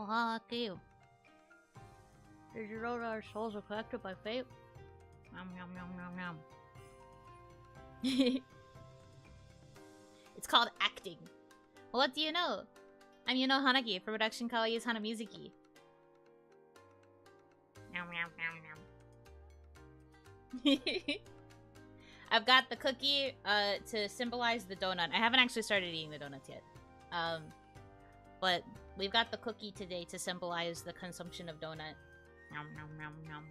Yuno Hanaki. Did you know that our souls are connected by fate? Nom nom nom nom nom. It's called acting. Well, what do you know? I'm Yuno Hanaki for production kawaii's Hanamizuki. Nom nom nom nom. I've got the cookie to symbolize the donut. I haven't actually started eating the donuts yet. But we've got the cookie today to symbolize the consumption of donut. Nom nom nom nom.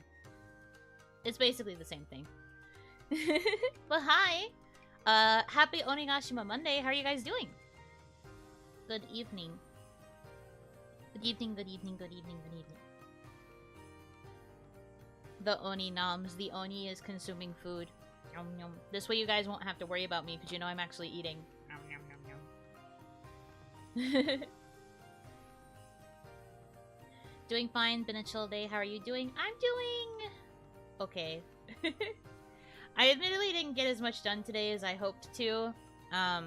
It's basically the same thing. But hi! Happy Onigashima Monday. How are you guys doing? Good evening. Good evening, good evening, good evening, good evening. The Oni noms. The Oni is consuming food. Nom, nom. This way you guys won't have to worry about me because you know I'm actually eating. Nom, nom, nom, nom. Doing fine. Been a chill day. How are you doing? I'm doing okay. I admittedly didn't get as much done today as I hoped to. I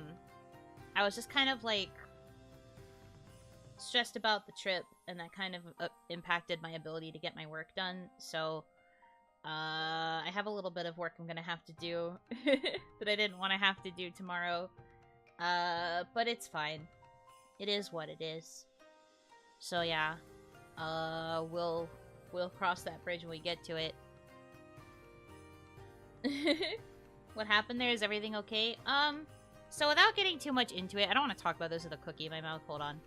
was just kind of like stressed about the trip, and that kind of impacted my ability to get my work done. So I have a little bit of work I'm gonna have to do that I didn't want to have to do tomorrow. But it's fine. It is what it is. So yeah, we'll cross that bridge when we get to it. What happened there? Is everything okay? So without getting too much into it, I don't want to talk about this with a cookie in my mouth. Hold on.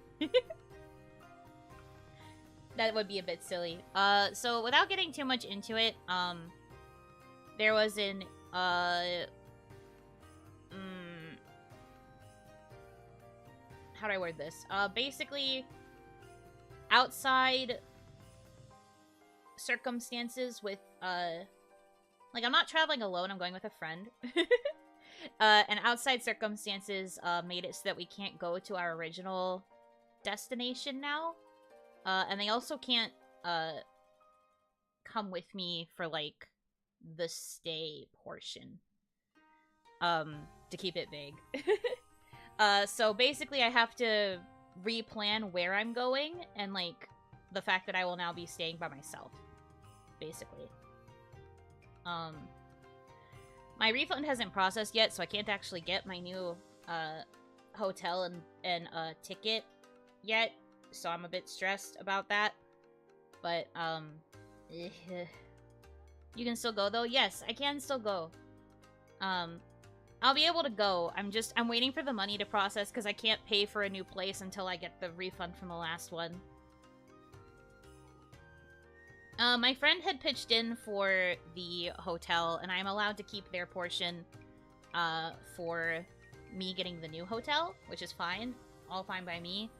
That would be a bit silly. So without getting too much into it, there was an, how do I word this? Basically, outside circumstances with, like, I'm not traveling alone, I'm going with a friend. And outside circumstances, made it so that we can't go to our original destination now. And they also can't, come with me for, like, the stay portion. To keep it vague. So basically I have to replan where I'm going, and, like, the fact that I will now be staying by myself. Basically. My refund hasn't processed yet, so I can't actually get my new, hotel and ticket yet. So I'm a bit stressed about that. But, you can still go, though? Yes, I can still go. I'll be able to go. I'm waiting for the money to process, because I can't pay for a new place until I get the refund from the last one. My friend had pitched in for the hotel, and I'm allowed to keep their portion, for me getting the new hotel, which is fine. All fine by me.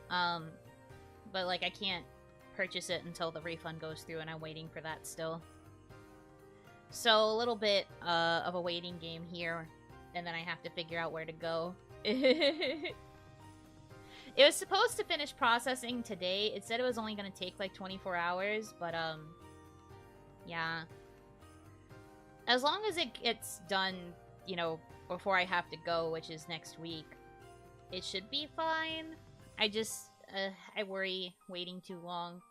But, like, I can't purchase it until the refund goes through, and I'm waiting for that still. So, a little bit, of a waiting game here, and then I have to figure out where to go. It was supposed to finish processing today. It said it was only gonna take, like, 24 hours, but, yeah. As long as it gets done, you know, before I have to go, which is next week, it should be fine. I just, I worry waiting too long.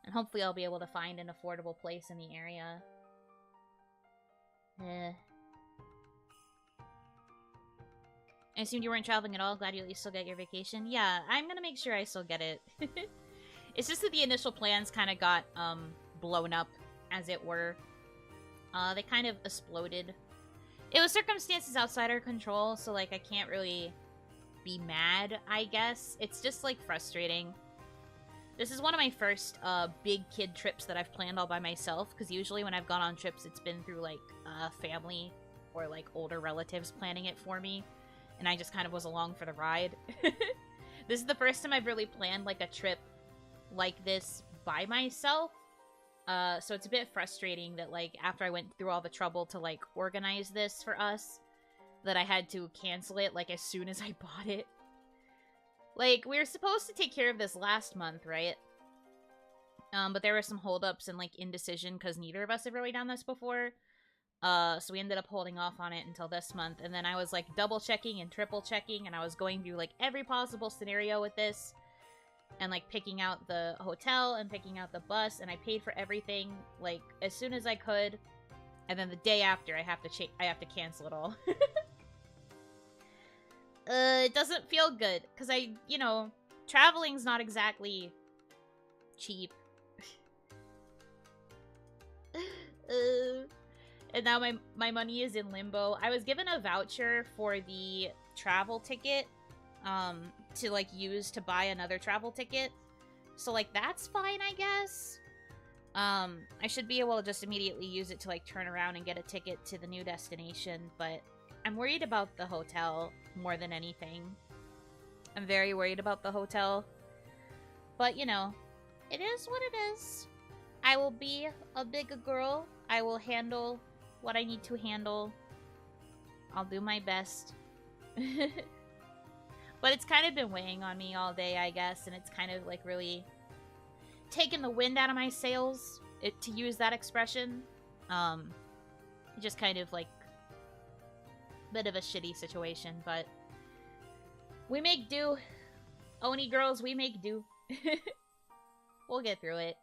And hopefully I'll be able to find an affordable place in the area. I assumed you weren't traveling at all. Glad you at least still get your vacation. Yeah, I'm gonna make sure I still get it. It's just that the initial plans kind of got, blown up, as it were. They kind of exploded. It was circumstances outside our control, so, like, I can't really be mad, I guess. It's just, like, frustrating. This is one of my first, big kid trips that I've planned all by myself, because usually when I've gone on trips, it's been through, like, family or, like, older relatives planning it for me. And I just kind of was along for the ride. This is the first time I've really planned, like, a trip like this by myself. So it's a bit frustrating that, like, after I went through all the trouble to, like, organize this for us, that I had to cancel it, like, as soon as I bought it. Like, we were supposed to take care of this last month, right? But there were some holdups and, like, indecision, because neither of us have really done this before. So we ended up holding off on it until this month, and then I was, like, double-checking and triple-checking, and I was going through, like, every possible scenario with this. and like picking out the hotel and picking out the bus, and I paid for everything like as soon as I could, and then the day after I have to cancel it all. It doesn't feel good because you know, traveling's not exactly cheap. And now my money is in limbo. I was given a voucher for the travel ticket to like use to buy another travel ticket. So like that's fine, I guess. I should be able to just immediately use it to like turn around and get a ticket to the new destination, but I'm worried about the hotel more than anything. I'm very worried about the hotel. But you know, it is what it is. I will be a big girl. I will handle what I need to handle. I'll do my best. But it's kind of been weighing on me all day, I guess, and it's kind of like really taken the wind out of my sails, to use that expression. Just kind of like a bit of a shitty situation, but we make do. Oni girls, we make do. We'll get through it.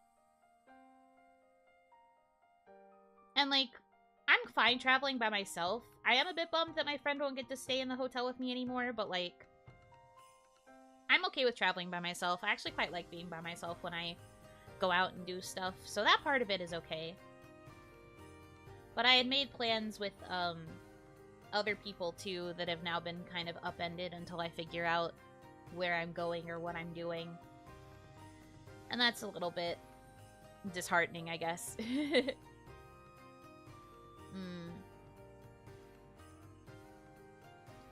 And like, I'm fine traveling by myself. I am a bit bummed that my friend won't get to stay in the hotel with me anymore, but like, I'm okay with traveling by myself. I actually quite like being by myself when I go out and do stuff, so that part of it is okay. But I had made plans with other people too that have now been kind of upended until I figure out where I'm going or what I'm doing. And that's a little bit disheartening, I guess.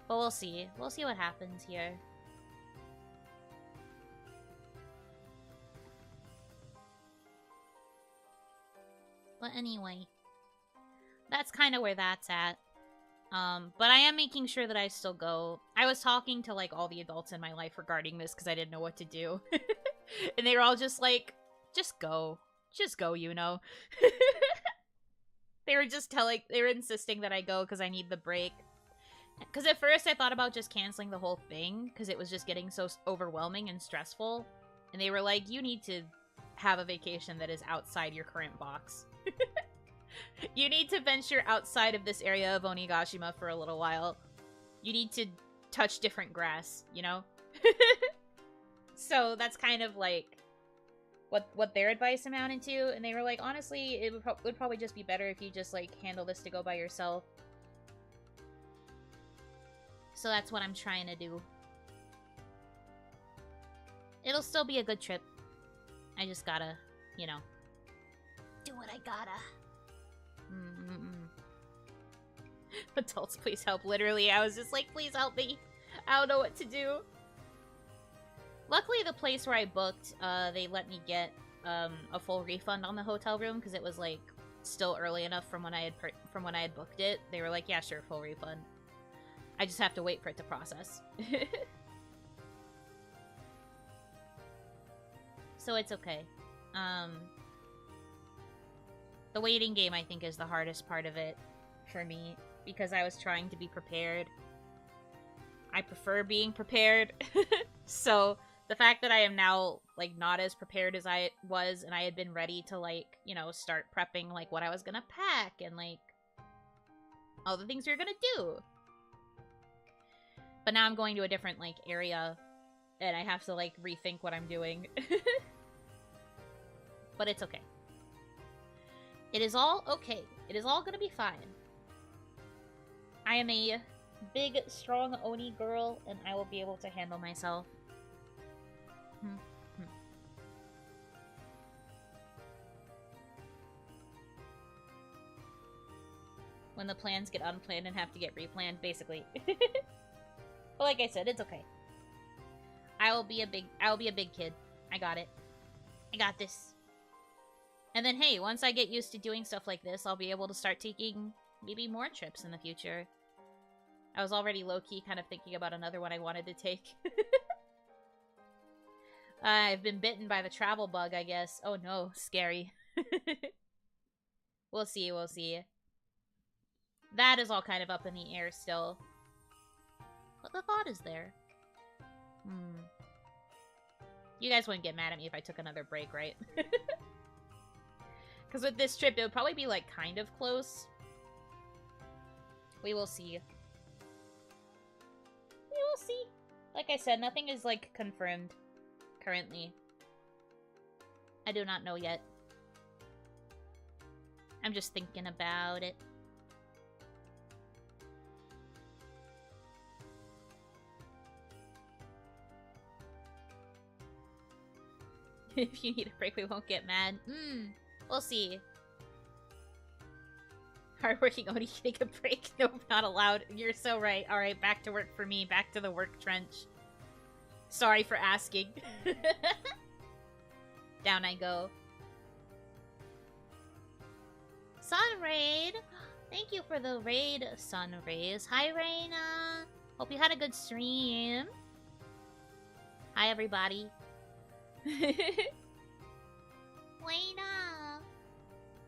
But we'll see. We'll see what happens here. But anyway, that's kind of where that's at. But I am making sure that I still go. I was talking to, like, all the adults in my life regarding this because I didn't know what to do. And they were all just like, just go. Just go, Yuno. They were insisting that I go because I need the break. Because at first I thought about just canceling the whole thing because it was just getting so overwhelming and stressful. And they were like, you need to have a vacation that is outside your current box. You need to venture outside of this area of Onigashima for a little while. You need to touch different grass, you know? So that's kind of like what their advice amounted to. And they were like, honestly, it would probably just be better if you just like handle this to go by yourself. So that's what I'm trying to do. It'll still be a good trip. I just gotta, you know, do what I gotta. Adults, please help. Literally, I was just like, please help me. I don't know what to do. Luckily, the place where I booked, they let me get a full refund on the hotel room because it was like still early enough from when I had booked it. They were like, yeah, sure, full refund. I just have to wait for it to process. So it's okay. The waiting game, I think, is the hardest part of it for me because I was trying to be prepared. I prefer being prepared. So the fact that I am now, like, not as prepared as I was, and I had been ready to, like, you know, start prepping, like, what I was gonna pack and, like, all the things we were gonna do. But now I'm going to a different, like, area, and I have to, like, rethink what I'm doing. But it's okay. It is all okay. It is all gonna be fine. I am a big, strong Oni girl, and I will be able to handle myself. When the plans get unplanned and have to get replanned, basically. But like I said, it's okay. I will be a big kid. I got it. I got this. And then, hey, once I get used to doing stuff like this, I'll be able to start taking maybe more trips in the future. I was already low-key kind of thinking about another one I wanted to take. I've been bitten by the travel bug, I guess. Oh no, scary. We'll see, we'll see. That is all kind of up in the air still. But the thought is there. You guys wouldn't get mad at me if I took another break, right? Because with this trip, it would probably be, like, kind of close. We will see. We will see. Like I said, nothing is, like, confirmed currently. I do not know yet. I'm just thinking about it. If you need a break, we won't get mad. We'll see. Hardworking Oni take a break. Nope, not allowed. You're so right. Alright, back to work for me. Back to the work trench. Sorry for asking. Down I go. Sun Raid! Thank you for the raid, Sun Rays. Hi, Reina! Hope you had a good stream. Hi, everybody. Reina!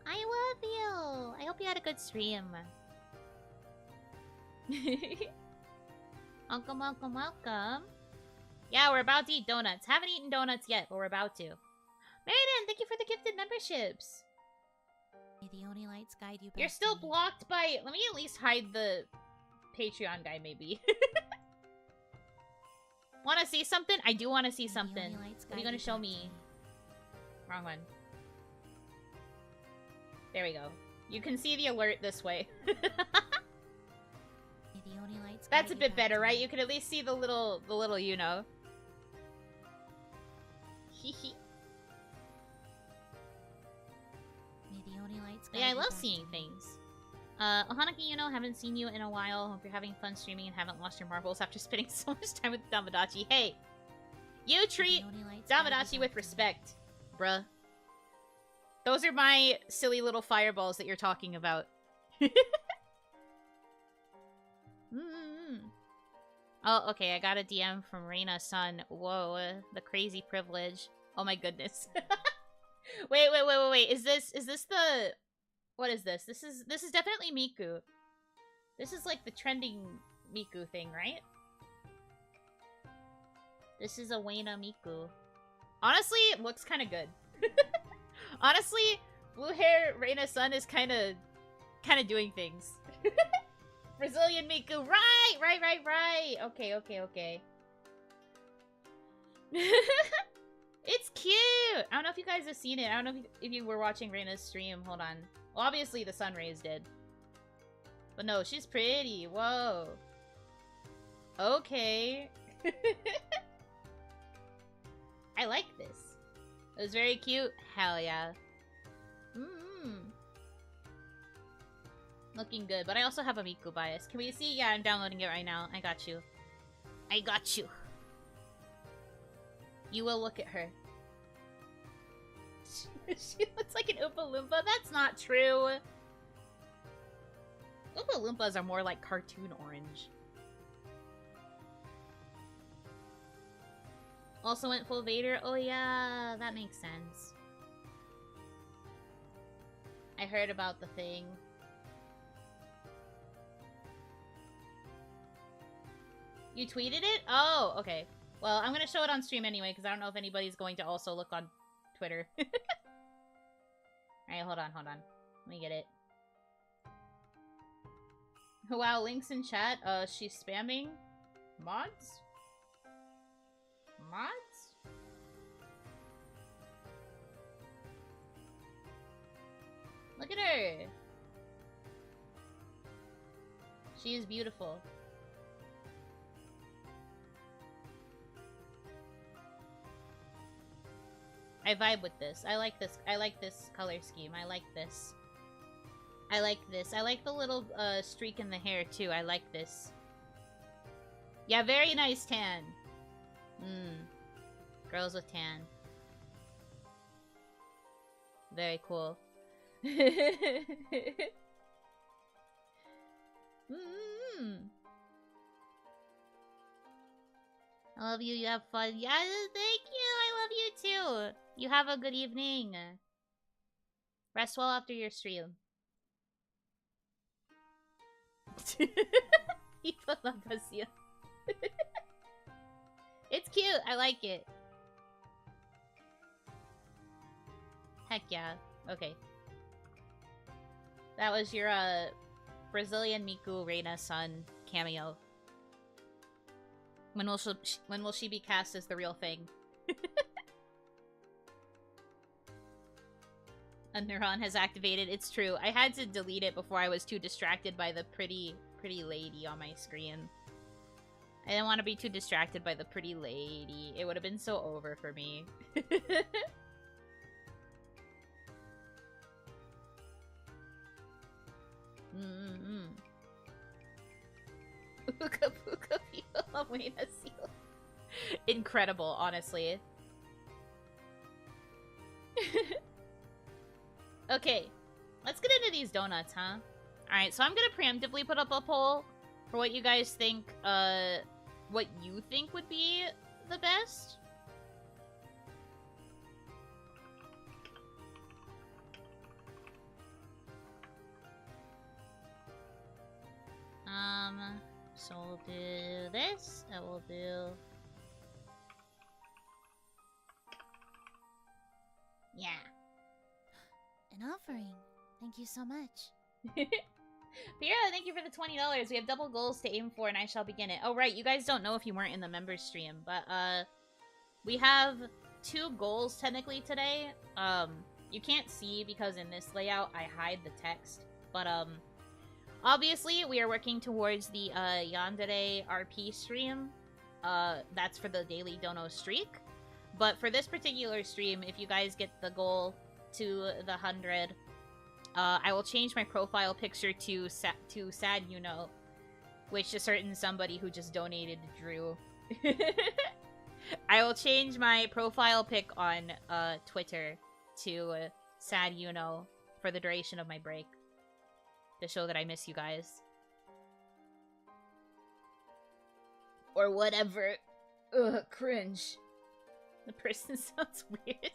I love you! I hope you had a good stream. Welcome, welcome, welcome. Yeah, we're about to eat donuts. Haven't eaten donuts yet, but we're about to. Meriden, thank you for the gifted memberships. May the Oni lights guide you back. You're still blocked by... Let me at least hide the Patreon guy, maybe. Want to see something? I do want to see something. What are you going to show me? Wrong one. There we go. You can see the alert this way. That's a bit better, right? You can at least see the little Yuno. Hehe. Yeah, I love seeing things. Hanaki, Yuno, haven't seen you in a while. Hope you're having fun streaming and haven't lost your marbles after spending so much time with Damadachi. Hey! You treat Damadachi with respect, bruh. Those are my silly little fireballs that you're talking about. Oh, okay, I got a DM from Reina's son. Whoa, the crazy privilege. Oh my goodness. Wait. Is this the... What is this? This is definitely Miku. This is like the trending Miku thing, right? This is a Wayna Miku. Honestly, it looks kind of good. Honestly, blue hair Reina's son is kind of doing things. Brazilian Miku, right. Okay. It's cute. I don't know if you guys have seen it. I don't know if you were watching Reina's stream. Hold on. Well, obviously the sun rays did. But no, she's pretty. Whoa. Okay. I like this. It was very cute. Hell yeah. Looking good. But I also have a Miku bias. Can we see? Yeah, I'm downloading it right now. I got you. You will look at her. She looks like an Oompa Loompa. That's not true. Oompa Loompas are more like cartoon orange. Also went full Vader. Oh yeah, that makes sense. I heard about the thing. You tweeted it? Oh, okay. Well, I'm gonna show it on stream anyway, because I don't know if anybody's going to also look on Twitter. Alright, hold on. Let me get it. Wow, links in chat. She's spamming mods? Look at her! She is beautiful. I vibe with this. I like this. I like this color scheme. I like this. I like the little streak in the hair too. I like this. Yeah, very nice tan. Girls with tan. Very cool. I love you. You have fun. Yeah, thank you. I love you too. You have a good evening. Rest well after your stream. People love us, yeah. It's cute. I like it. Heck yeah. Okay. That was your, Brazilian Miku Reina-san cameo. When will she be cast as the real thing? A neuron has activated. It's true. I had to delete it before I was too distracted by the pretty lady on my screen. I didn't want to be too distracted by the pretty lady. It would have been so over for me. Puka puka seal. Incredible, honestly. Okay, let's get into these donuts, huh? Alright, so I'm gonna preemptively put up a poll for what you guys think, what you think would be the best. So we'll do this, and we'll do... Yeah. An offering. Thank you so much. Piero, thank you for the $20. We have double goals to aim for, and I shall begin it. Oh, right, you guys don't know if you weren't in the members stream, but, we have 2 goals, technically, today. You can't see because in this layout, I hide the text, but, obviously, we are working towards the, Yandere RP stream. That's for the daily dono streak. But for this particular stream, if you guys get the goal to the 100, I will change my profile picture to Sad Yuno, which a certain somebody who just donated drew. I will change my profile pic on Twitter to Sad Yuno for the duration of my break, to show that I miss you guys. Or whatever. Ugh, cringe. The person sounds weird.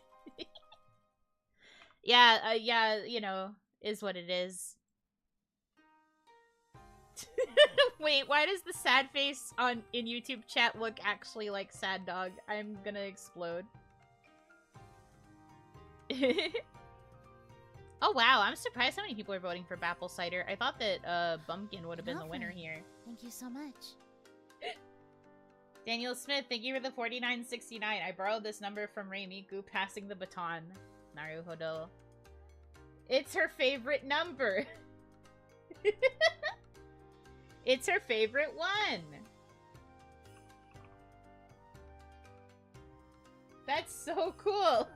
Yeah, yeah, you know, is what it is. Wait, why does the sad face in YouTube chat look actually like Sad Dog? I'm gonna explode. Oh wow, I'm surprised how many people are voting for Apple Cider. I thought that Bumpkin would have been the winner here. Thank you so much. Daniel Smith, thank you for the $49.69. I borrowed this number from Rei Miku, passing the baton. Naruhodo. It's her favorite number. It's her favorite one. That's so cool.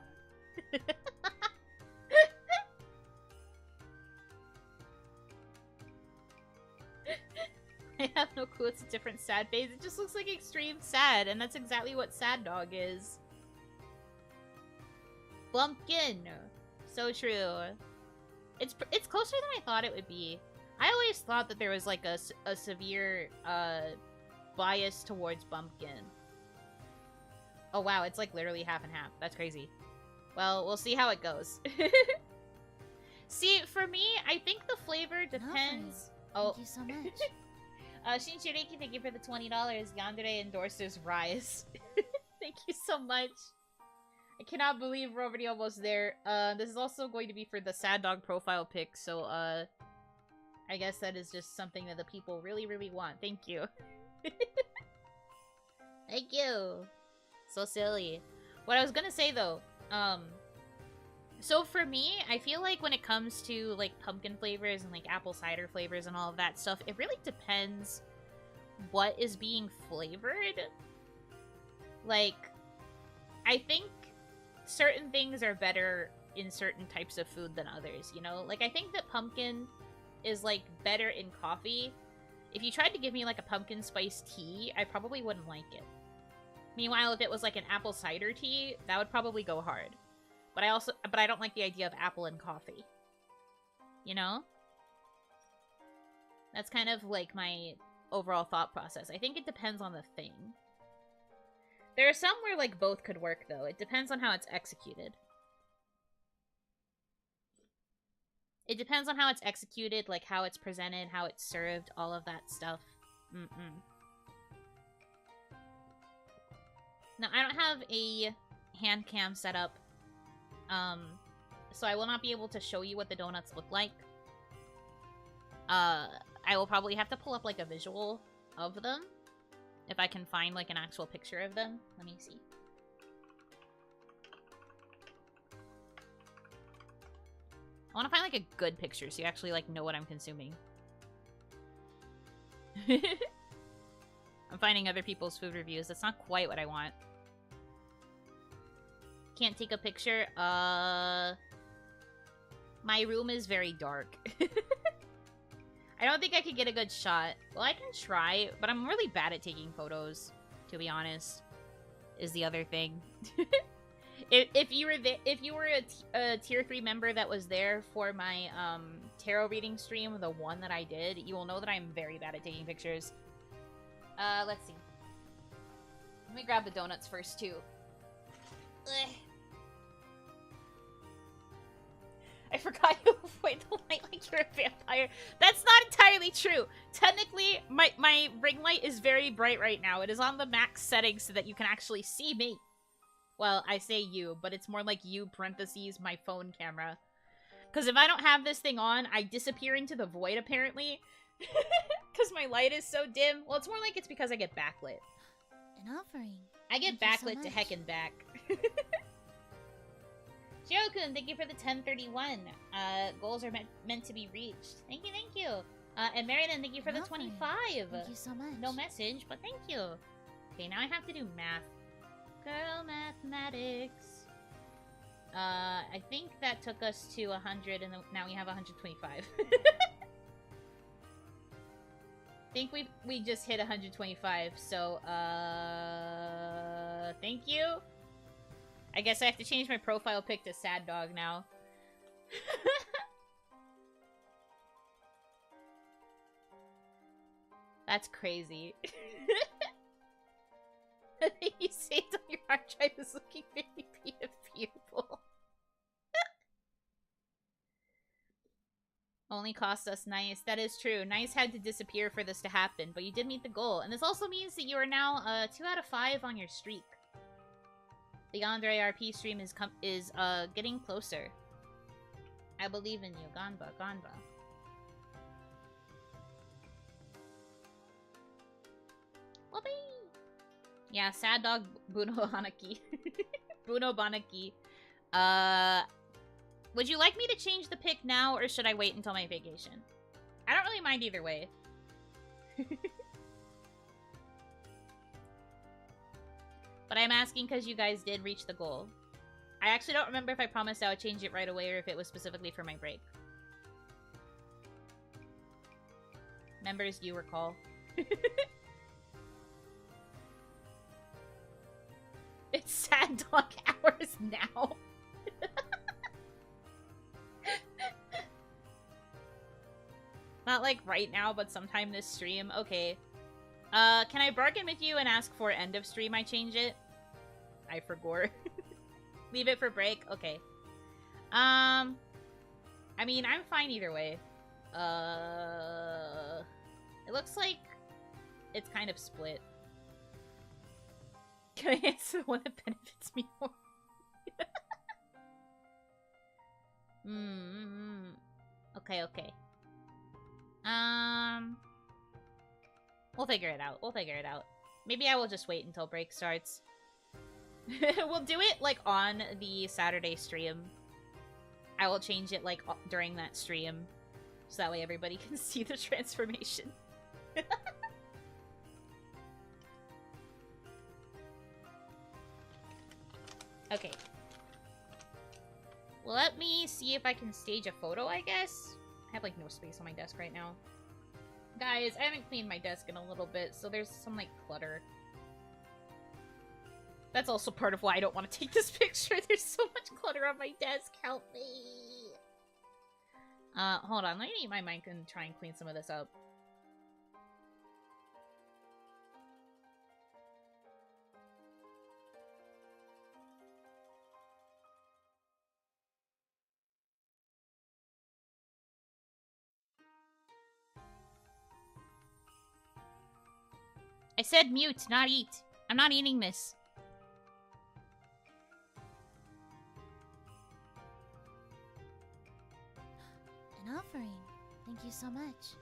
I have no clue it's a different sad phase. It just looks like extreme sad, and that's exactly what Sad Dog is. Bumpkin. So true. It's closer than I thought it would be. I always thought that there was like a severe bias towards Bumpkin. Oh wow, it's like literally half and half. That's crazy. Well, we'll see how it goes. See, for me, I think the flavor depends. Oh. Thank you so much. Shinshiriki, thank you for the $20. Yandere endorses Rise. Thank you so much. I cannot believe we're already almost there. This is also going to be for the Sad Dog profile pic, so, I guess that is just something that the people really, really want. Thank you. Thank you. So silly. What I was gonna say, though, so for me, I feel like when it comes to, like, pumpkin flavors and, like, apple cider flavors and all of that stuff, it really depends what is being flavored. Like, I think certain things are better in certain types of food than others, you know? Like, I think that pumpkin is, like, better in coffee. If you tried to give me, like, a pumpkin spice tea, I probably wouldn't like it. Meanwhile, if it was, like, an apple cider tea, that would probably go hard. But I don't like the idea of apple and coffee. You know? That's kind of, like, my overall thought process. I think it depends on the thing. There are some where, like, both could work, though. It depends on how it's executed. It depends on how it's executed, like, how it's presented, how it's served, all of that stuff. Now, I don't have a hand cam set up, so I will not be able to show you what the donuts look like. I will probably have to pull up, like, a visual of them. If I can find, like, an actual picture of them. Let me see. I want to find, like, a good picture so you actually, like, know what I'm consuming. I'm finding other people's food reviews. That's not quite what I want. Can't take a picture. My room is very dark. I don't think I could get a good shot. Well, I can try, but I'm really bad at taking photos, to be honest, is the other thing. If you were a tier 3 member that was there for my tarot reading stream, the one that I did, you will know that I'm very bad at taking pictures. Let's see. Let me grab the donuts first, too. Ugh. I forgot you avoid the light like you're a vampire. That's not entirely true. Technically, my ring light is very bright right now. It is on the max settings so that you can actually see me. Well, I say you, but it's more like you parentheses my phone camera. Because if I don't have this thing on, I disappear into the void, apparently. Because my light is so dim. Well, it's more like it's because I get backlit. An offering. I get backlit to heck and back. Shiro-kun, thank you for the 1031. Goals are meant to be reached. Thank you, thank you. And Meriden, thank you for the 25. Thank you so much. No message, but thank you. Okay, now I have to do math. Girl mathematics. I think that took us to 100, and now we have 125. I think we just hit 125, so, thank you. I guess I have to change my profile pic to Sad Dog now. That's crazy. I think you saved on your hard drive is looking very beautiful. Only cost us Nice. That is true. Nice had to disappear for this to happen, but you did meet the goal. And this also means that you are now 2 out of 5 on your streak. The Andre RP stream is getting closer. I believe in you. Ganba, Ganba. Whoopee! Yeah, Sad Dog Buno Hanaki. Buno Banaki. Would you like me to change the pic now, or should I wait until my vacation? I don't really mind either way. But I'm asking because you guys did reach the goal. I actually don't remember if I promised I would change it right away or if it was specifically for my break. Members, you recall. It's Sad Dog hours now. Not like right now, but sometime this stream. Okay. Can I bargain with you and ask for end of stream I change it? I forgot. Leave it for break? Okay. I mean, I'm fine either way. It looks like it's kind of split. Can I answer the one that benefits me more? Okay, okay. We'll figure it out. We'll figure it out. Maybe I will just wait until break starts. We'll do it, like, on the Saturday stream. I will change it, like, during that stream. So that way everybody can see the transformation. Okay. Let me see if I can stage a photo, I guess. I have, like, no space on my desk right now. Guys, I haven't cleaned my desk in a little bit, so there's some, like, clutter. That's also part of why I don't want to take this picture. There's so much clutter on my desk. Help me. Hold on. Let me eat my mic and try and clean some of this up. I said mute, not eat. I'm not eating this. An offering. Thank you so much.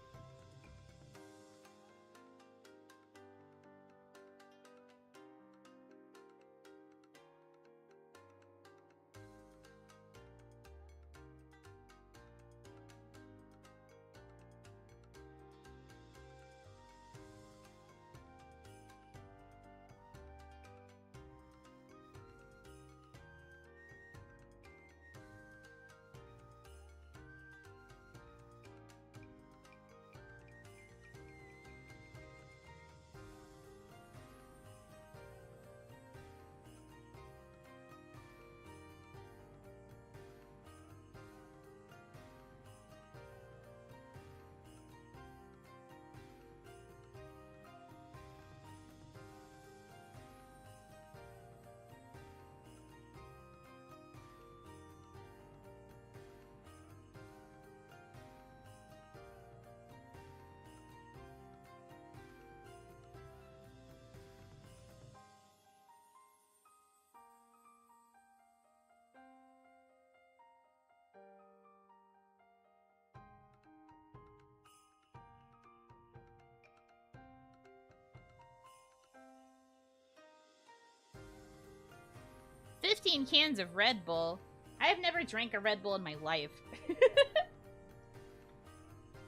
"15 cans of Red Bull? I have never drank a Red Bull in my life."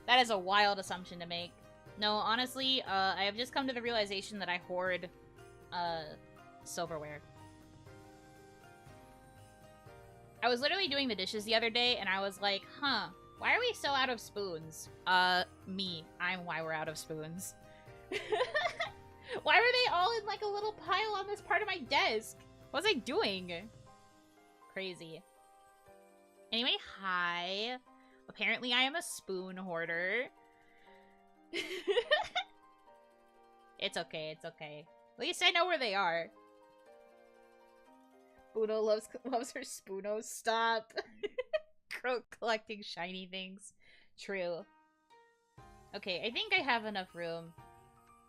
That is a wild assumption to make. No, honestly, I have just come to the realization that I hoard, silverware. I was literally doing the dishes the other day, and I was like, huh, why are we so out of spoons? Me. I'm why we're out of spoons. Why were they all in, like, a little pile on this part of my desk? What was I doing? Crazy. Anyway, hi. Apparently I am a spoon hoarder. It's okay, it's okay. At least I know where they are. Spoono loves her Spoonos. Stop. Collecting shiny things. True. Okay, I think I have enough room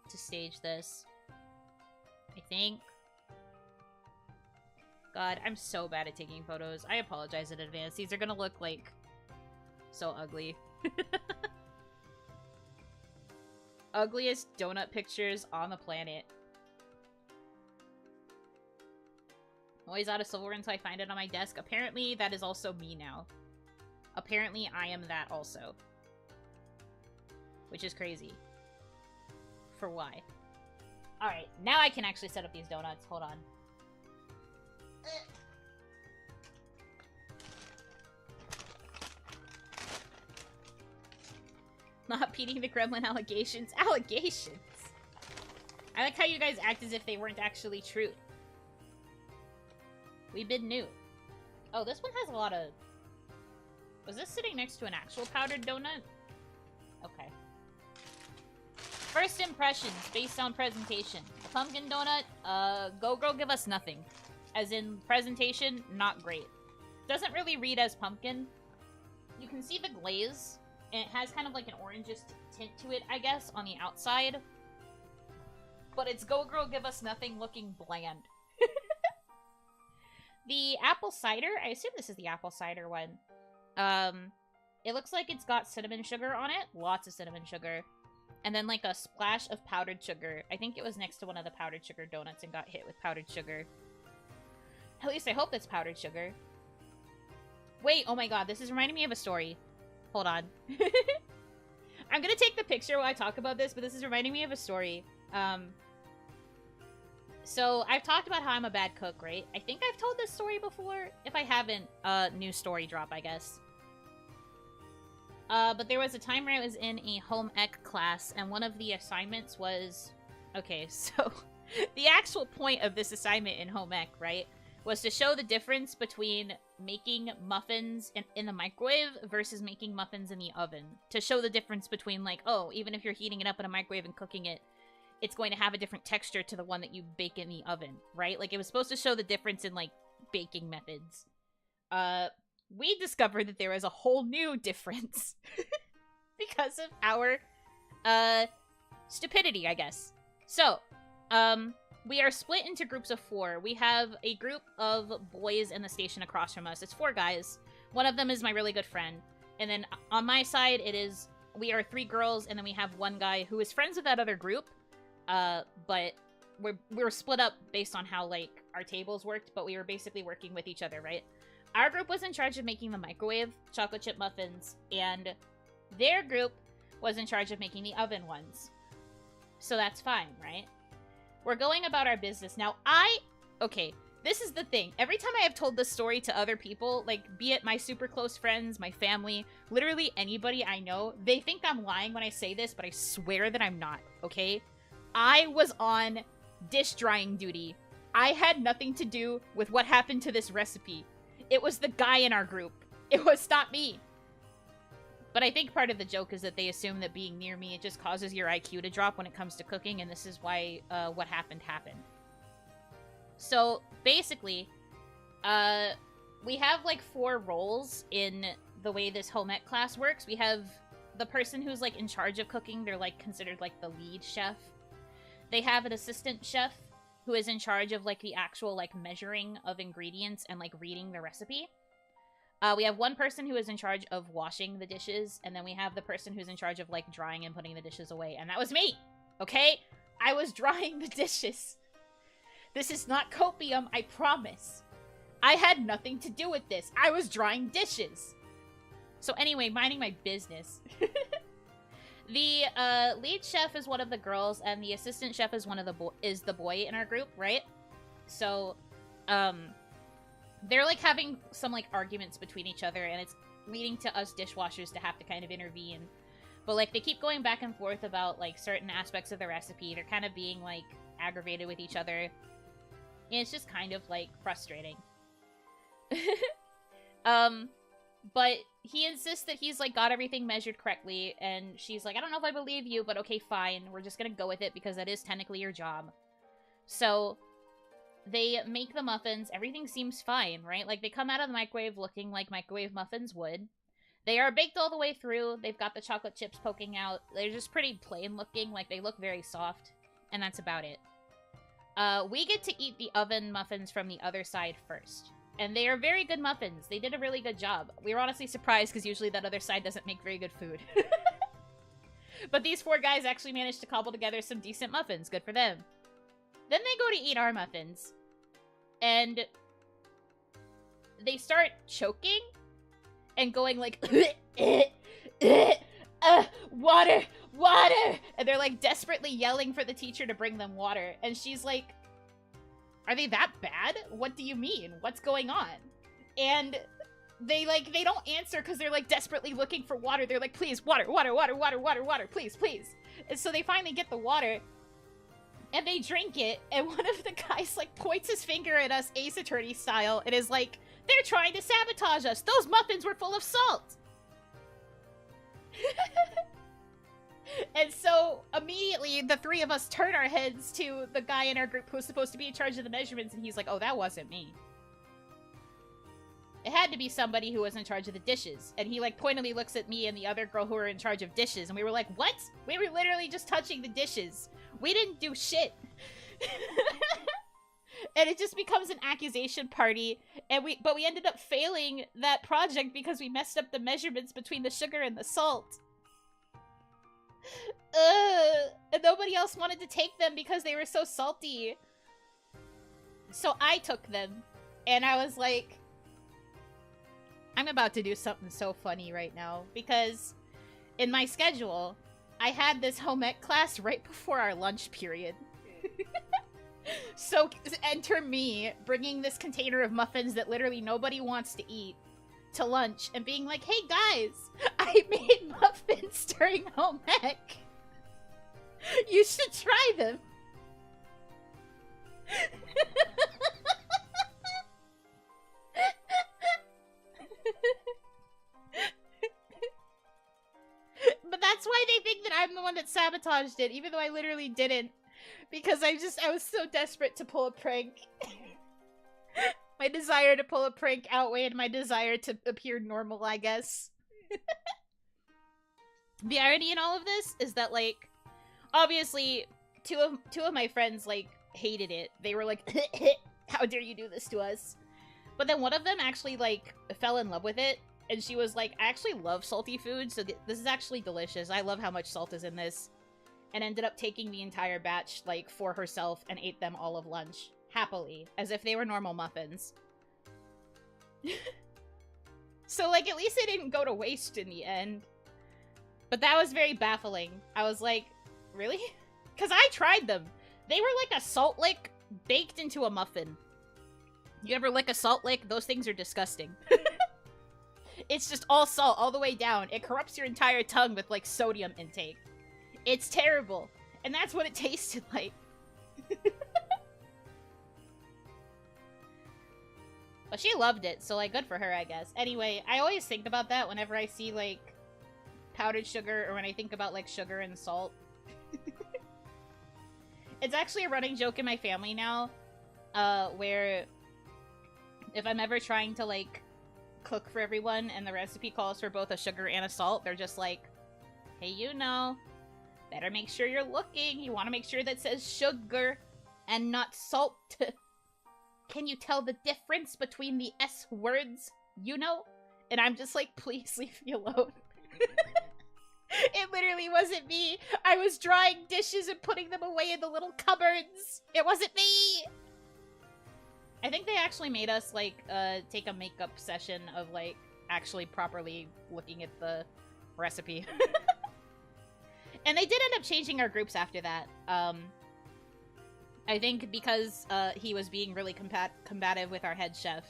to stage this. I think. God, I'm so bad at taking photos. I apologize in advance. These are gonna look, like, so ugly. Ugliest donut pictures on the planet. Always out of silverware until I find it on my desk. Apparently, that is also me now. Apparently, I am that also. Which is crazy. For why? Alright, now I can actually set up these donuts. Hold on. Not beating the gremlin allegations. Allegations? I like how you guys act as if they weren't actually true. We've been new. Oh, this one has a lot of... Was this sitting next to an actual powdered donut? Okay. First impressions, based on presentation. Pumpkin donut, go girl, give us nothing. As in, presentation, not great. Doesn't really read as pumpkin. You can see the glaze, and it has kind of like an orangish tint to it, I guess, on the outside. But it's go girl, give us nothing looking bland. The apple cider, I assume this is the apple cider one. It looks like it's got cinnamon sugar on it. Lots of cinnamon sugar. And then like a splash of powdered sugar. I think it was next to one of the powdered sugar donuts and got hit with powdered sugar. At least I hope it's powdered sugar. Wait, oh my god, this is reminding me of a story. Hold on. I'm gonna take the picture while I talk about this, but this is reminding me of a story. So, I've talked about how I'm a bad cook, right? I think I've told this story before. If I haven't, new story drop, I guess. But there was a time where I was in a home ec class, and one of the assignments was... Okay, so... the actual point of this assignment in home ec, right, was to show the difference between making muffins in the microwave versus making muffins in the oven. To show the difference between, like, oh, even if you're heating it up in a microwave and cooking it, it's going to have a different texture to the one that you bake in the oven, right? Like, it was supposed to show the difference in, like, baking methods. We discovered that there was a whole new difference because of our, stupidity, I guess. So, we are split into groups of 4. We have a group of boys in the station across from us. It's 4 guys. One of them is my really good friend. And then on my side, we are 3 girls, and then we have one guy who is friends with that other group. But we're split up based on how, like, our tables worked, but we were basically working with each other, right? Our group was in charge of making the microwave chocolate chip muffins, and their group was in charge of making the oven ones. So that's fine, right? We're going about our business. Now, okay, this is the thing. Every time I have told this story to other people, like, be it my super close friends, my family, literally anybody I know, they think I'm lying when I say this, but I swear that I'm not, okay? I was on dish drying duty. I had nothing to do with what happened to this recipe. It was the guy in our group. It was not me. But I think part of the joke is that they assume that being near me, it just causes your IQ to drop when it comes to cooking, and this is why what happened. So, basically, we have, like, 4 roles in the way this home ec class works. We have the person who's, like, in charge of cooking. They're, like, considered, like, the lead chef. They have an assistant chef who is in charge of, like, the actual, like, measuring of ingredients and, like, reading the recipe. We have one person who is in charge of washing the dishes, and then we have the person who's in charge of, like, drying and putting the dishes away. And that was me! Okay? I was drying the dishes. This is not copium, I promise. I had nothing to do with this. I was drying dishes. So anyway, minding my business. The lead chef is one of the girls, and the assistant chef is is the boy in our group, right? So, they're, like, having some, like, arguments between each other, and it's leading to us dishwashers to have to kind of intervene. But, like, they keep going back and forth about, like, certain aspects of the recipe. They're kind of being, like, aggravated with each other. And it's just kind of, like, frustrating. But he insists that he's, like, got everything measured correctly, and she's like, I don't know if I believe you, but okay, fine. We're just gonna go with it because that is technically your job. So, they make the muffins. Everything seems fine, right? Like, they come out of the microwave looking like microwave muffins would. They are baked all the way through. They've got the chocolate chips poking out. They're just pretty plain looking. Like, they look very soft. And that's about it. We get to eat the oven muffins from the other side first. And they are very good muffins. They did a really good job. We were honestly surprised because usually that other side doesn't make very good food. But these 4 guys actually managed to cobble together some decent muffins. Good for them. Then they go to eat our muffins. And they start choking and going like, water, water! And they're, like, desperately yelling for the teacher to bring them water. And she's like, are they that bad? What do you mean? What's going on? And they don't answer because they're, like, desperately looking for water. They're like, please, water, water, water, water, water, water, please, please. And so they finally get the water. And they drink it, and one of the guys, like, points his finger at us, Ace Attorney style, and is like, they're trying to sabotage us! Those muffins were full of salt! And so, immediately, the 3 of us turn our heads to the guy in our group who's supposed to be in charge of the measurements, and he's like, oh, that wasn't me. It had to be somebody who was in charge of the dishes. And he, like, pointedly looks at me and the other girl who were in charge of dishes, and we were like, what? We were literally just touching the dishes. We didn't do shit. And it just becomes an accusation party. But we ended up failing that project because we messed up the measurements between the sugar and the salt. And nobody else wanted to take them because they were so salty. So I took them. And I was like, I'm about to do something so funny right now. Because in my schedule, I had this home ec class right before our lunch period. So enter me bringing this container of muffins that literally nobody wants to eat to lunch and being like, hey guys, I made muffins during home ec. You should try them. But that's why they think that I'm the one that sabotaged it, even though I literally didn't. Because I was so desperate to pull a prank. My desire to pull a prank outweighed my desire to appear normal, I guess. The irony in all of this is that, like, obviously, two of my friends, like, hated it. They were like, how dare you do this to us? But then one of them actually, like, fell in love with it And she was like, I actually love salty food, so this is actually delicious. I love how much salt is in this. And ended up taking the entire batch, like, for herself and ate them all of lunch. Happily. As if they were normal muffins. So, like, at least they didn't go to waste in the end. But that was very baffling. I was like, really? Because I tried them. They were like a salt lick baked into a muffin. You ever lick a salt lick? Those things are disgusting. It's just all salt all the way down. It corrupts your entire tongue with, like, sodium intake. It's terrible. And that's what it tasted like. But she loved it, so, like, good for her, I guess. Anyway, I always think about that whenever I see, like, powdered sugar, or when I think about, like, sugar and salt. It's actually a running joke in my family now, where if I'm ever trying to, like, cook for everyone and the recipe calls for both a sugar and a salt, they're just like, hey, you know, better make sure you're looking. You want to make sure that says sugar and not salt. Can you tell the difference between the S words, you know? And I'm just like, please leave me alone. It literally wasn't me. I was drying dishes and putting them away in the little cupboards. It wasn't me. I think they actually made us, like, take a makeup session of, like, actually properly looking at the recipe. And they did end up changing our groups after that. I think because he was being really combative with our head chef,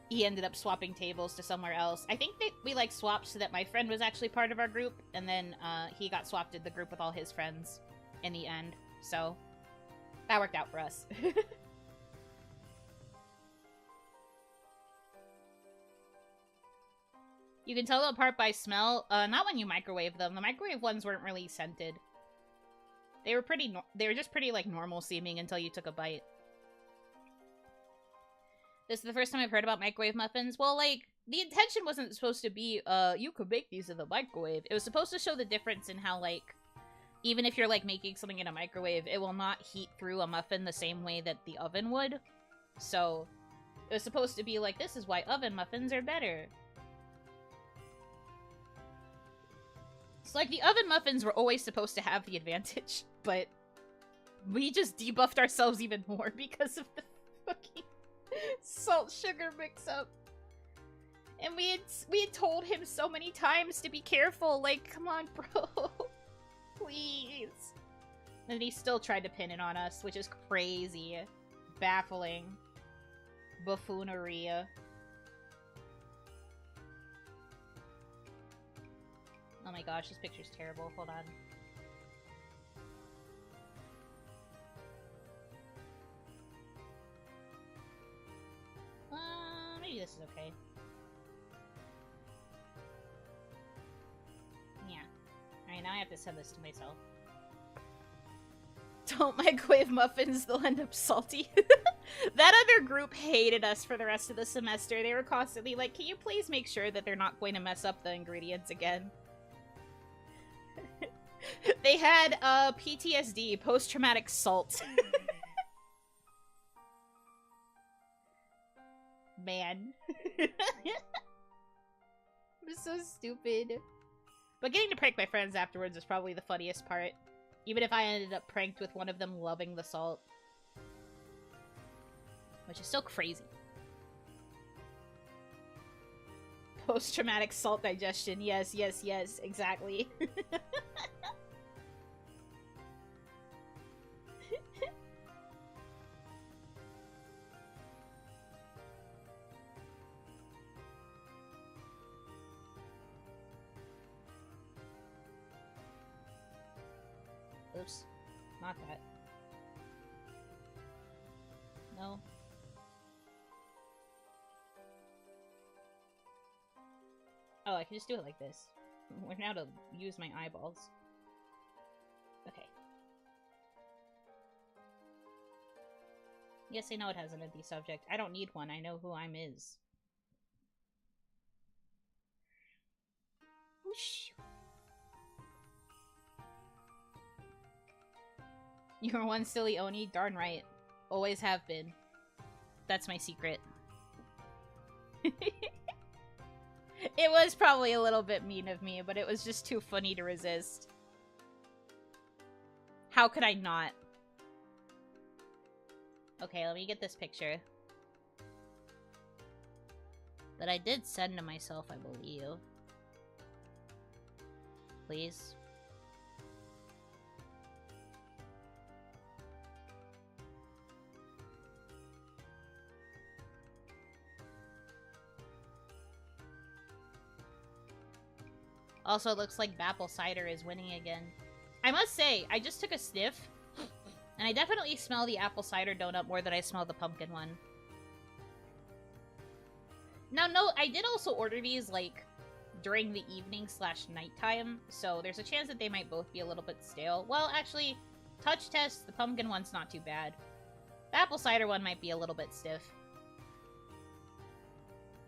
he ended up swapping tables to somewhere else. I think we, like, swapped so that my friend was actually part of our group, and then he got swapped to the group with all his friends in the end. So, that worked out for us. You can tell them apart by smell. Not when you microwave them. The microwave ones weren't really scented. They were just pretty, like, normal seeming until you took a bite. This is the first time I've heard about microwave muffins. Well, like, the intention wasn't supposed to be, you could make these in the microwave. It was supposed to show the difference in how, like, even if you're, like, making something in a microwave, it will not heat through a muffin the same way that the oven would. So, it was supposed to be like, this is why oven muffins are better. It's like the oven muffins were always supposed to have the advantage, but we just debuffed ourselves even more because of the fucking salt-sugar mix-up. And we had told him so many times to be careful, like, come on, bro. Please. And he still tried to pin it on us, which is crazy. Baffling. Buffoonery. Oh my gosh, this picture's terrible. Hold on. Maybe this is okay. Yeah. Alright, now I have to send this to myself. Don't microwave muffins, they'll end up salty. That other group hated us for the rest of the semester. They were constantly like, can you please make sure that they're not going to mess up the ingredients again? They had PTSD, post-traumatic salt. Man. I'm so stupid. But getting to prank my friends afterwards is probably the funniest part. Even if I ended up pranked with one of them loving the salt. Which is still crazy. Post-traumatic salt digestion. Yes, yes, yes. Exactly. Oops. Not that. No. Oh, I can just do it like this. We're now to use my eyeballs. Okay. Yes, I know it has an empty subject. I don't need one. I know who I'm is. Whoosh. You're one silly Oni? Darn right. Always have been. That's my secret. It was probably a little bit mean of me, but it was just too funny to resist. How could I not? Okay, let me get this picture. That I did send to myself, I believe. Please. Also, it looks like Apple Cider is winning again. I must say, I just took a sniff, and I definitely smell the apple cider donut more than I smell the pumpkin one. Now, no, I did also order these, like, during the evening/nighttime, so there's a chance that they might both be a little bit stale. Well, actually, touch test, the pumpkin one's not too bad. The apple cider one might be a little bit stiff.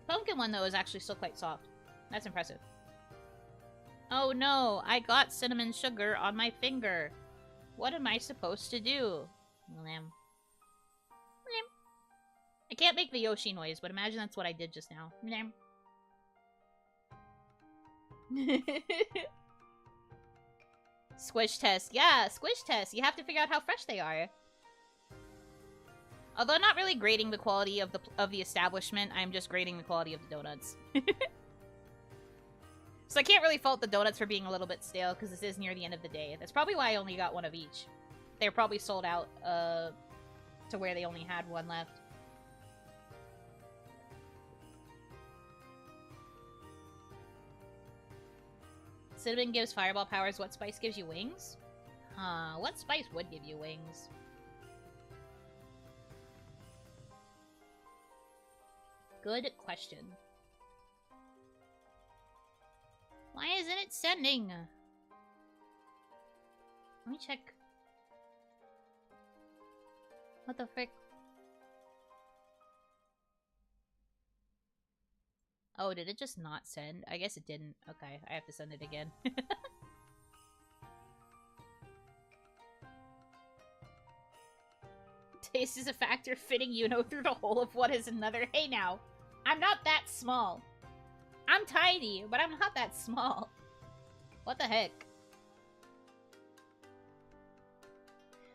The pumpkin one, though, is actually still quite soft. That's impressive. Oh no, I got cinnamon sugar on my finger. What am I supposed to do? I can't make the Yoshi noise, but imagine that's what I did just now. Squish test. Yeah, squish test. You have to figure out how fresh they are. Although I'm not really grading the quality of the establishment, I'm just grading the quality of the donuts. So I can't really fault the donuts for being a little bit stale, because this is near the end of the day. That's probably why I only got one of each. They're probably sold out to where they only had one left. Cinnamon gives fireball powers. What spice gives you wings? What spice would give you wings? Good question. Why isn't it sending? Let me check. What the frick? Oh, did it just not send? I guess it didn't. Okay, I have to send it again. Taste is a factor, fitting Yuno through the hole of what is another. Hey now, I'm not that small. I'm tiny, but I'm not that small. What the heck?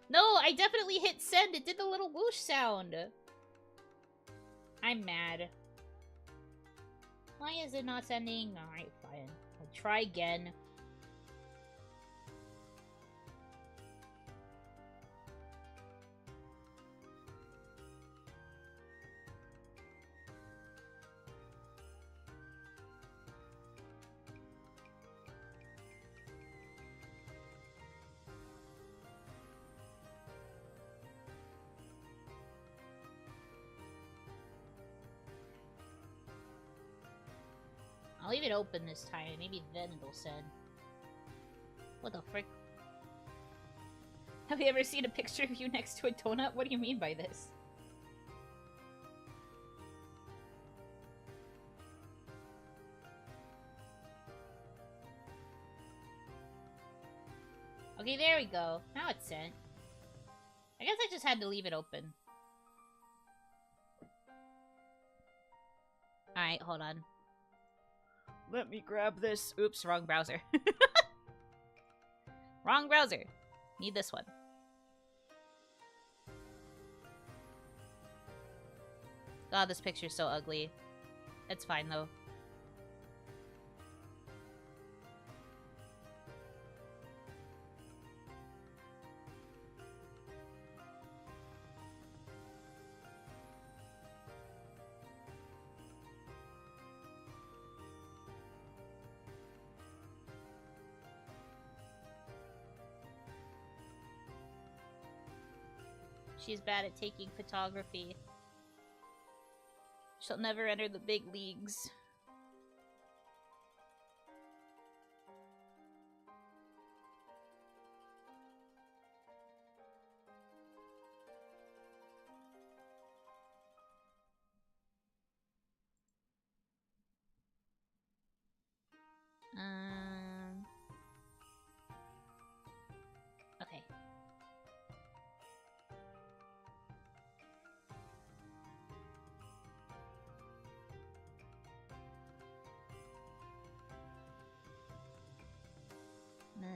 No, I definitely hit send. It did the little whoosh sound. I'm mad. Why is it not sending? Alright, fine. I'll try again. I'll leave it open this time. Maybe then it'll send. What the frick? Have you ever seen a picture of you next to a donut? What do you mean by this? Okay, there we go. Now it's sent. I guess I just had to leave it open. Alright, hold on. Let me grab this. Oops, wrong browser. Wrong browser. Need this one. God, this picture's so ugly. It's fine, though. She's bad at taking photography. She'll never enter the big leagues. Okay.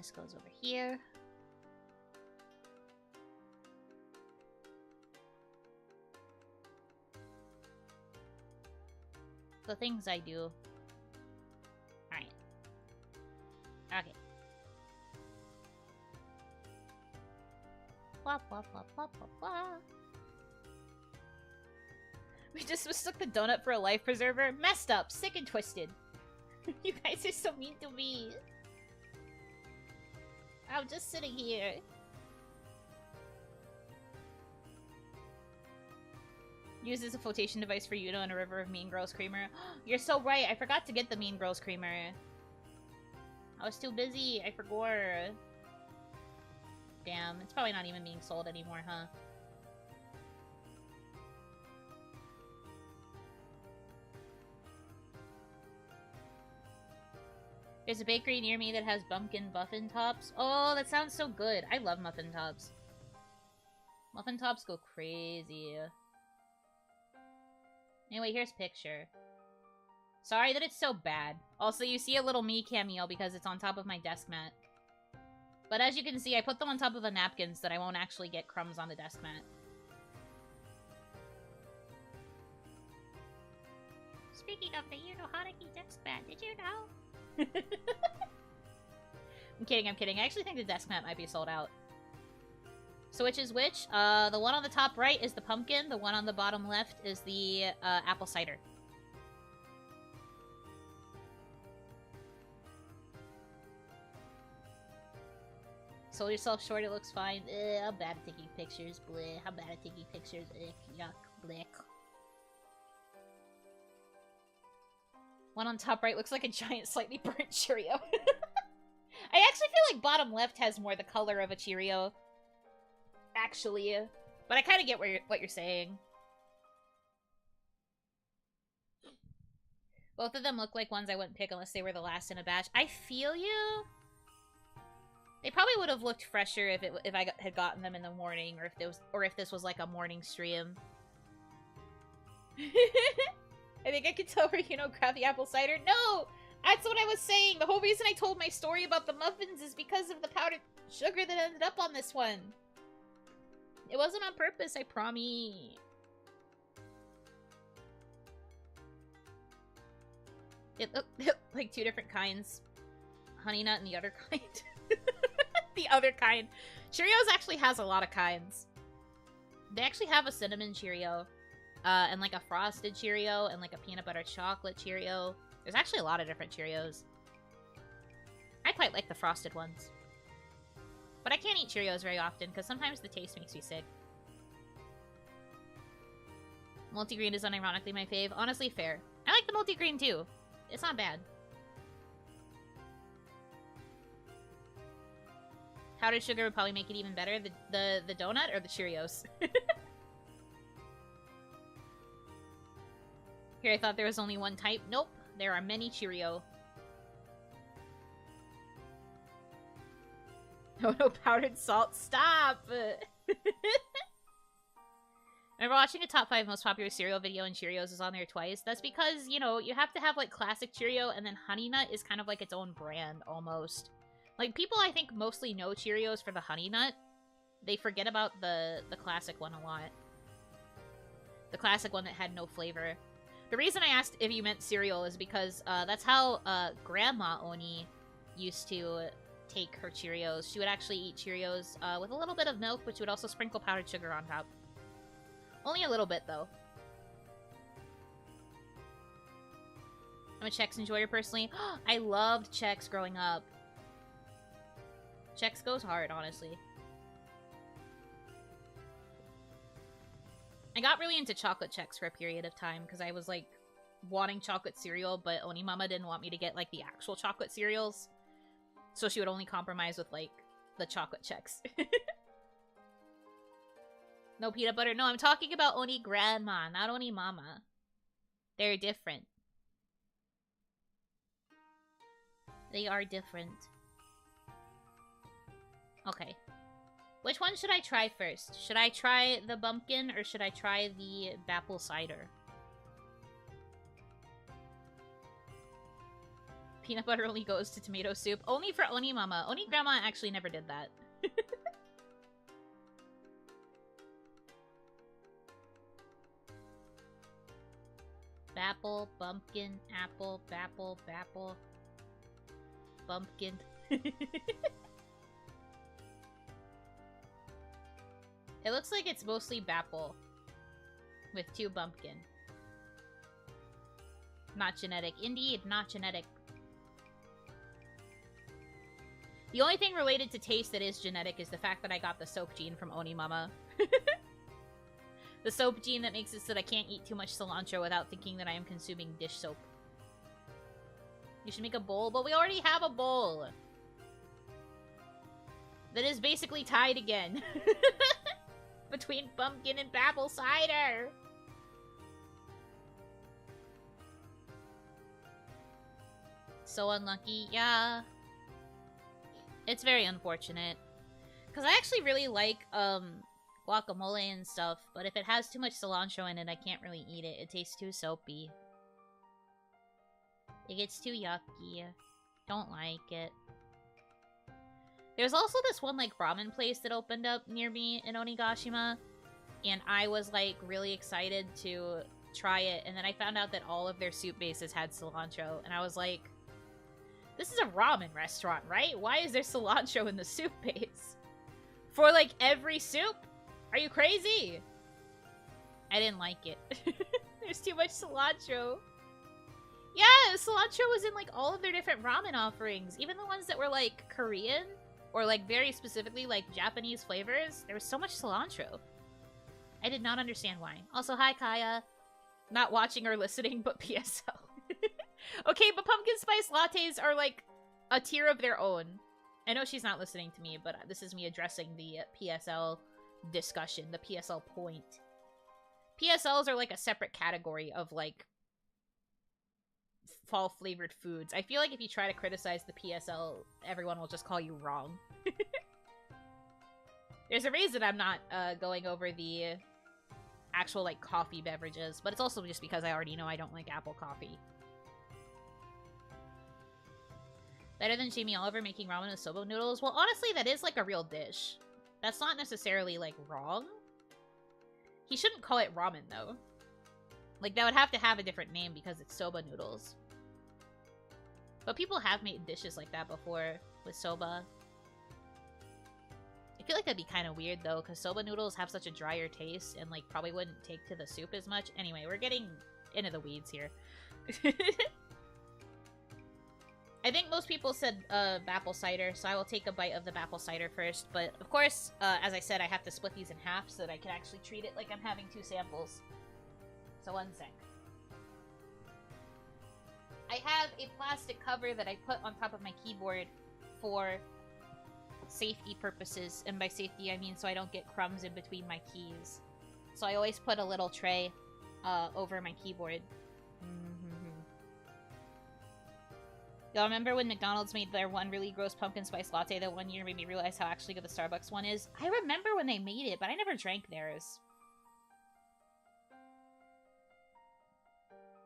this goes over here. The things I do. Alright. Okay. Blah, blah, blah, blah, blah, blah. We just mistook the donut for a life preserver. Messed up, sick and twisted. You guys are so mean to me. I'm just sitting here. Used as a flotation device for Yuno in a river of Mean Girls creamer. You're so right, I forgot to get the Mean Girls creamer. I was too busy, I forgot. Damn, it's probably not even being sold anymore, huh? There's a bakery near me that has bumpkin muffin tops. Oh, that sounds so good. I love muffin tops. Muffin tops go crazy. Anyway, here's picture. Sorry that it's so bad. Also, you see a little me cameo because it's on top of my desk mat. But as you can see, I put them on top of the napkins so that I won't actually get crumbs on the desk mat. Speaking of the Yuno Hanaki desk mat, did you know? I'm kidding, I'm kidding. I actually think the desk mat might be sold out. So which is which? The one on the top right is the pumpkin. The one on the bottom left is the apple cider. Sold yourself short, it looks fine. I'm bad at taking pictures. Bleh. I'm bad at taking pictures. Yuck. Blech. One on top right looks like a giant, slightly burnt Cheerio. I actually feel like bottom left has more the color of a Cheerio. Actually. But I kind of get what you're saying. Both of them look like ones I wouldn't pick unless they were the last in a batch. I feel you. They probably would have looked fresher if I had gotten them in the morning, or if this was like a morning stream. I think I could tell where grab the apple cider. No! That's what I was saying! The whole reason I told my story about the muffins is because of the powdered sugar that ended up on this one. It wasn't on purpose, I promise. It looked like two different kinds. Honey nut and the other kind. The other kind. Cheerios actually has a lot of kinds. They actually have a cinnamon Cheerio. And like a frosted Cheerio, and like a peanut butter chocolate Cheerio. There's actually a lot of different Cheerios. I quite like the frosted ones. But I can't eat Cheerios very often, because sometimes the taste makes me sick. Multigreen is unironically my fave. Honestly, fair. I like the multigreen too. It's not bad. Powdered sugar would probably make it even better. The donut or the Cheerios? Here, I thought there was only one type. Nope, there are many Cheerio. Oh no, powdered salt. Stop! Remember watching a top 5 most popular cereal video and Cheerios is on there twice? That's because, you have to have, like, classic Cheerio, and then Honey Nut is kind of like its own brand, almost. Like, people, I think, mostly know Cheerios for the Honey Nut. They forget about the classic one a lot. The classic one that had no flavor. The reason I asked if you meant cereal is because that's how Grandma Oni used to take her Cheerios. She would actually eat Cheerios with a little bit of milk, but she would also sprinkle powdered sugar on top. Only a little bit, though. I'm a Chex enjoyer, personally. I loved Chex growing up. Chex goes hard, honestly. I got really into chocolate Chex for a period of time, because I was, like, wanting chocolate cereal, but Onimama didn't want me to get, like, the actual chocolate cereals. So she would only compromise with, like, the chocolate Chex. No peanut butter. No, I'm talking about Oni Grandma, not Oni Mama. They're different. They are different. Okay. Which one should I try first? Should I try the bumpkin or should I try the apple cider? peanut butter only goes to tomato soup. Only for Oni Mama. Oni Grandma actually never did that. Bapple, bumpkin, apple, bapple, bapple, bumpkin. It looks like it's mostly bapple with 2 bumpkin. Not genetic. Indeed, not genetic. The only thing related to taste that is genetic is the fact that I got the soap gene from Oni Mama. The soap gene that makes it so that I can't eat too much cilantro without thinking that I am consuming dish soap. You should make a bowl, but we already have a bowl. That is basically tied again. Between pumpkin and apple cider. So unlucky, yeah. It's very unfortunate. Because I actually really like, guacamole and stuff, but if it has too much cilantro in it, I can't really eat it. It tastes too soapy. It gets too yucky. Don't like it. There's also this one, like, ramen place that opened up near me in Onigashima, and I was, like, really excited to try it, and then I found out that all of their soup bases had cilantro, and I was like, this is a ramen restaurant, right? Why is there cilantro in the soup base? For, like, every soup? Are you crazy? I didn't like it. There's too much cilantro. Yeah, cilantro was in, like, all of their different ramen offerings. Even the ones that were, like, Korean, or, like, very specifically, like, Japanese flavors. There was so much cilantro. I did not understand why. Also, hi, Kaya. Not watching or listening, but PSL. Okay, but pumpkin spice lattes are, like, a tier of their own. I know she's not listening to me, but this is me addressing the PSL discussion, the PSL point. PSLs are, like, a separate category of, like, fall-flavored foods. I feel like if you try to criticize the PSL, everyone will just call you wrong. There's a reason I'm not going over the actual, like, coffee beverages, but it's also just because I already know I don't like apple coffee. Better than Jamie Oliver making ramen with soba noodles? Well, honestly, that is, like, a real dish. That's not necessarily, like, wrong. He shouldn't call it ramen, though. Like, that would have to have a different name because it's soba noodles. But people have made dishes like that before with soba. I feel like that'd be kind of weird, though, because soba noodles have such a drier taste and, like, probably wouldn't take to the soup as much. Anyway, we're getting into the weeds here. I think most people said apple cider, so I will take a bite of the apple cider first. But, of course, as I said, I have to split these in half so that I can actually treat it like I'm having 2 samples. So, one sec. I have a plastic cover that I put on top of my keyboard for safety purposes. And by safety, I mean so I don't get crumbs in between my keys. So I always put a little tray over my keyboard. Y'all remember when McDonald's made their one really gross pumpkin spice latte that one year made me realize how actually good the Starbucks one is? I remember when they made it, but I never drank theirs.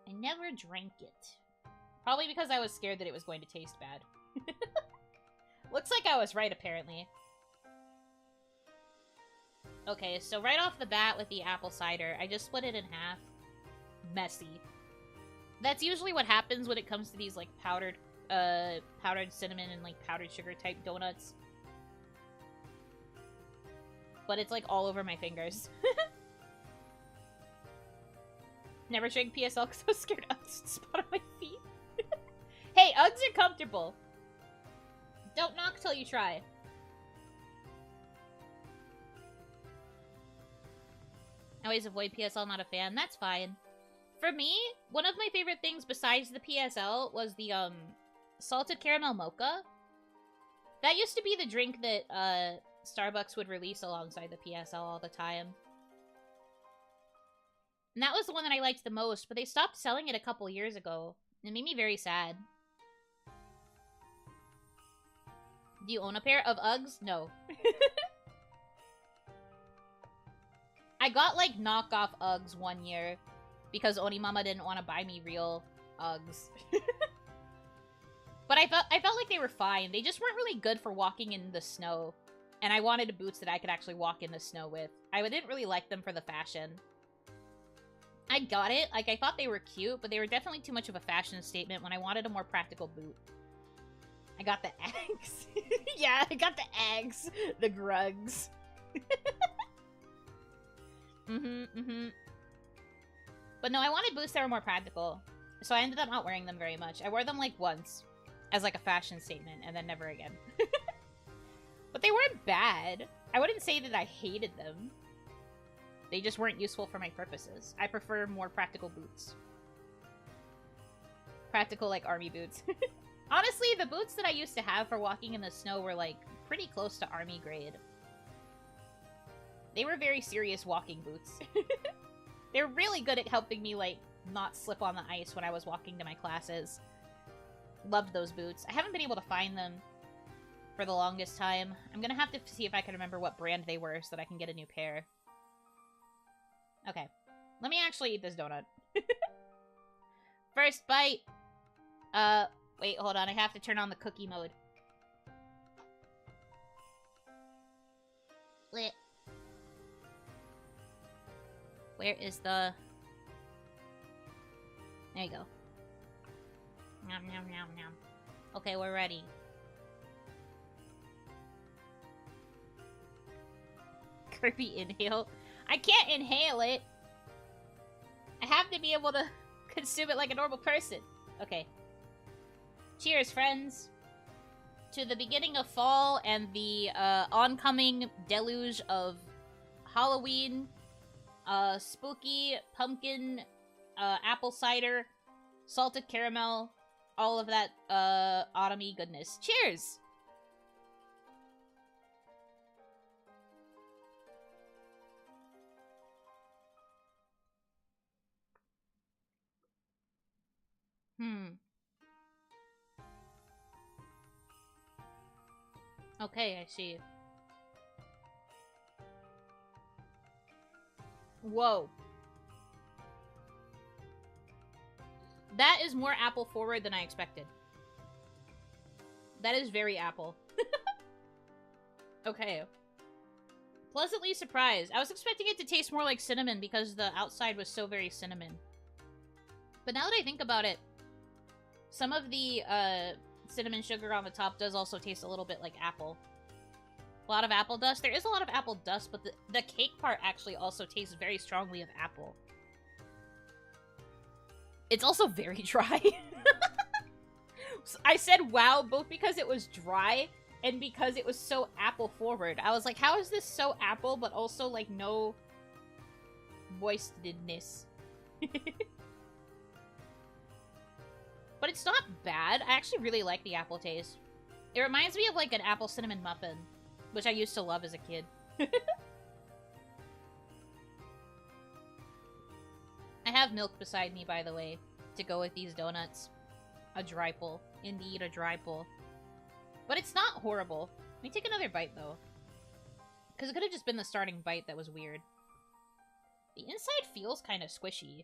I never drank it. Probably because I was scared that it was going to taste bad. Looks like I was right, apparently. Okay, so right off the bat with the apple cider, I just split it in half. Messy. That's usually what happens when it comes to these, like, powdered cinnamon and, like, powdered sugar type donuts. But it's, like, all over my fingers. Never drank PSL because I was scared Uggs would spot on my feet. Hey, Uggs are comfortable. Don't knock till you try. I always avoid PSL, not a fan. That's fine. For me, one of my favorite things besides the PSL was the, salted caramel mocha. That used to be the drink that, Starbucks would release alongside the PSL all the time. And that was the one that I liked the most, but they stopped selling it a couple years ago. It made me very sad. Do you own a pair of Uggs? No. I got, like, knockoff Uggs one year because Onimama didn't want to buy me real Uggs. But I felt like they were fine. They just weren't really good for walking in the snow. And I wanted boots that I could actually walk in the snow with. I didn't really like them for the fashion. I got it. Like, I thought they were cute, but they were definitely too much of a fashion statement when I wanted a more practical boot. I got the eggs. Yeah, I got the eggs. The grugs. But no, I wanted boots that were more practical. So I ended up not wearing them very much. I wore them, like, once. As, like, a fashion statement, and then never again. But they weren't bad. I wouldn't say that I hated them. They just weren't useful for my purposes. I prefer more practical boots. Practical, like, army boots. Honestly, the boots that I used to have for walking in the snow were, like, pretty close to army grade. They were very serious walking boots. They were really good at helping me, like, not slip on the ice when I was walking to my classes. Loved those boots. I haven't been able to find them for the longest time. I'm gonna have to see if I can remember what brand they were so that I can get a new pair. Okay. Let me actually eat this donut. First bite. Wait, hold on. I have to turn on the cookie mode. Lit. Where is the... There you go. Nom, nom, nom, nom. Okay, we're ready. Kirby inhale. I can't inhale it. I have to be able to consume it like a normal person. Okay. Cheers, friends. To the beginning of fall and the oncoming deluge of Halloween, spooky, pumpkin, apple cider, salted caramel, all of that autumny goodness. Cheers! Okay, I see. Whoa. That is more apple forward than I expected. That is very apple. Okay. Pleasantly surprised. I was expecting it to taste more like cinnamon because the outside was so very cinnamon. But now that I think about it, some of the cinnamon sugar on the top does also taste a little bit like apple. A lot of apple dust. There is a lot of apple dust, but the cake part actually also tastes very strongly of apple. It's also very dry. I said wow, both because it was dry and because it was so apple forward. I was like, how is this so apple, but also, like, no moistedness? But it's not bad. I actually really like the apple taste. It reminds me of, like, an apple cinnamon muffin, which I used to love as a kid. I have milk beside me, by the way, to go with these donuts. A dry pull. Indeed, a dry pull. But it's not horrible. Let me take another bite, though. Because it could have just been the starting bite that was weird. The inside feels kind of squishy.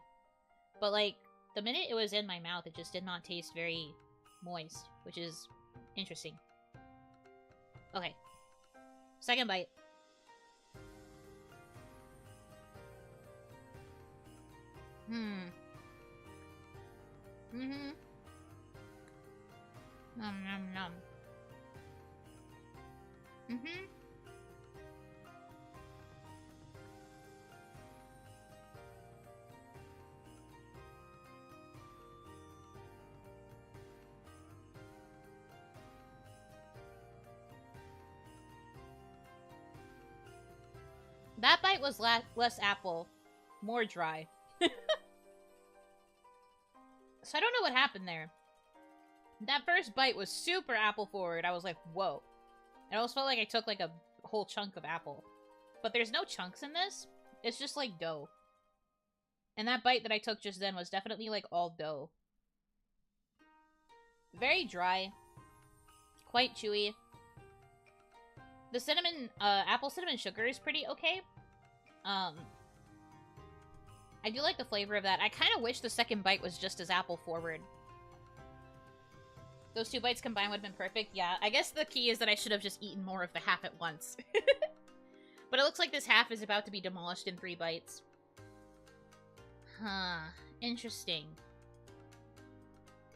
But, like, the minute it was in my mouth, it just did not taste very moist, which is interesting. Okay. Second bite. Nom nom nom. That bite was less apple, more dry. So I don't know what happened there. That first bite was super apple forward. I was like, whoa. It almost felt like I took like a whole chunk of apple. But there's no chunks in this. It's just like dough. And that bite that I took just then was definitely like all dough. Very dry. Quite chewy. The cinnamon, apple cinnamon sugar is pretty okay. I do like the flavor of that. I kind of wish the second bite was just as apple forward. Those 2 bites combined would have been perfect. Yeah, I guess the key is that I should have just eaten more of the half at once. But it looks like this half is about to be demolished in 3 bites. Huh. Interesting.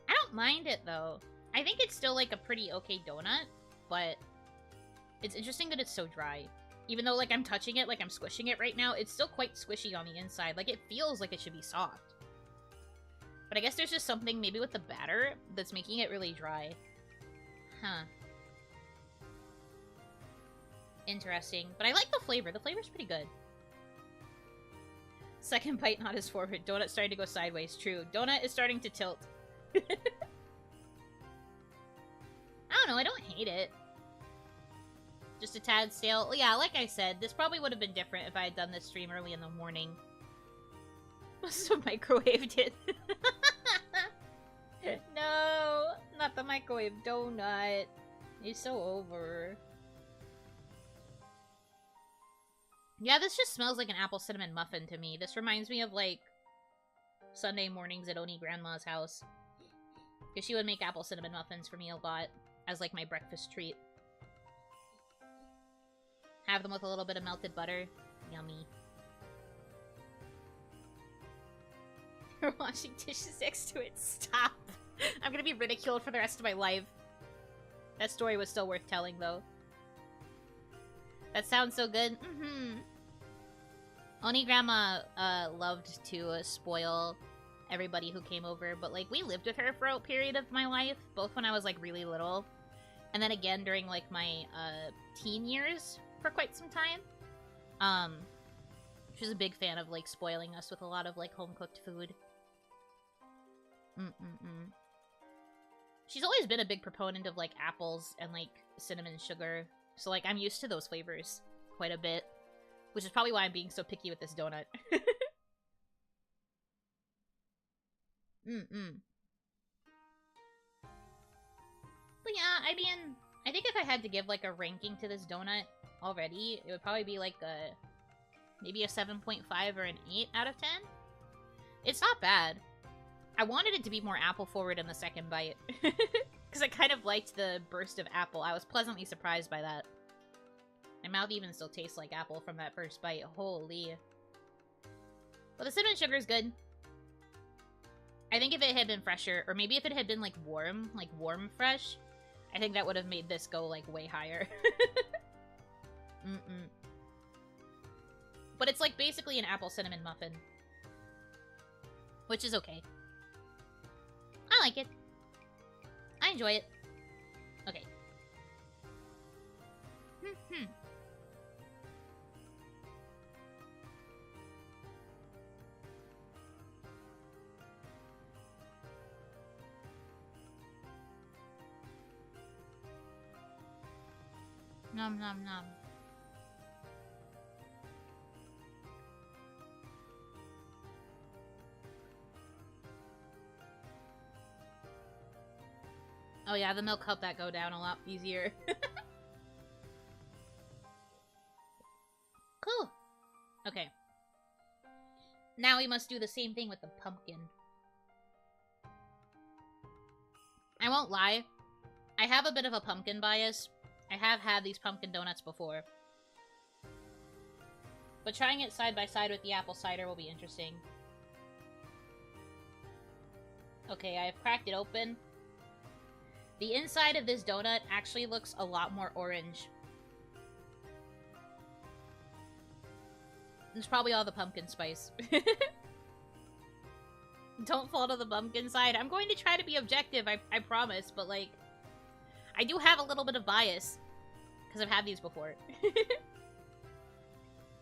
I don't mind it, though. I think it's still, like, a pretty okay donut, but it's interesting that it's so dry. Even though, like, I'm touching it, like, I'm squishing it right now, it's still quite squishy on the inside. Like, it feels like it should be soft. But I guess there's just something, maybe with the batter, that's making it really dry. Huh. Interesting. But I like the flavor. The flavor's pretty good. Second bite not as forward. Donut starting to go sideways. True. Donut is starting to tilt. I don't know. I don't hate it. Just a tad stale. Yeah, like I said, this probably would have been different if I had done this stream early in the morning. Must have microwaved it. No, not the microwave donut. It's so over. Yeah, this just smells like an apple cinnamon muffin to me. This reminds me of, like, Sunday mornings at Oni Grandma's house. Because she would make apple cinnamon muffins for me a lot as, like, my breakfast treat. Have them with a little bit of melted butter. Yummy. You're washing dishes next to it. Stop. I'm gonna be ridiculed for the rest of my life. That story was still worth telling, though. That sounds so good. Mm-hmm. Oni Grandma loved to spoil everybody who came over, but, like, we lived with her for a period of my life, both when I was, like, really little, and then again during, like, my teen years for quite some time. She was a big fan of, like, spoiling us with a lot of, like, home-cooked food. She's always been a big proponent of, like, apples and, like, cinnamon sugar. So, like, I'm used to those flavors quite a bit. Which is probably why I'm being so picky with this donut. But yeah, I mean, I think if I had to give, like, a ranking to this donut already, it would probably be, like, maybe a 7.5 or an 8 out of 10. It's not bad. I wanted it to be more apple forward in the second bite. Because I kind of liked the burst of apple. I was pleasantly surprised by that. My mouth even still tastes like apple from that first bite. Holy. But the cinnamon sugar is good. I think if it had been fresher, or maybe if it had been, like, warm fresh, I think that would have made this go, like, way higher. But it's, like, basically an apple cinnamon muffin. Which is okay. I like it. I enjoy it. Okay. Nom nom nom. Oh yeah, the milk helped that go down a lot easier. Cool. Okay. Now we must do the same thing with the pumpkin. I won't lie. I have a bit of a pumpkin bias. I have had these pumpkin donuts before. But trying it side by side with the apple cider will be interesting. Okay, I have cracked it open. The inside of this donut actually looks a lot more orange. It's probably all the pumpkin spice. Don't fall to the pumpkin side. I'm going to try to be objective, I promise, but, like, I do have a little bit of bias. Because I've had these before.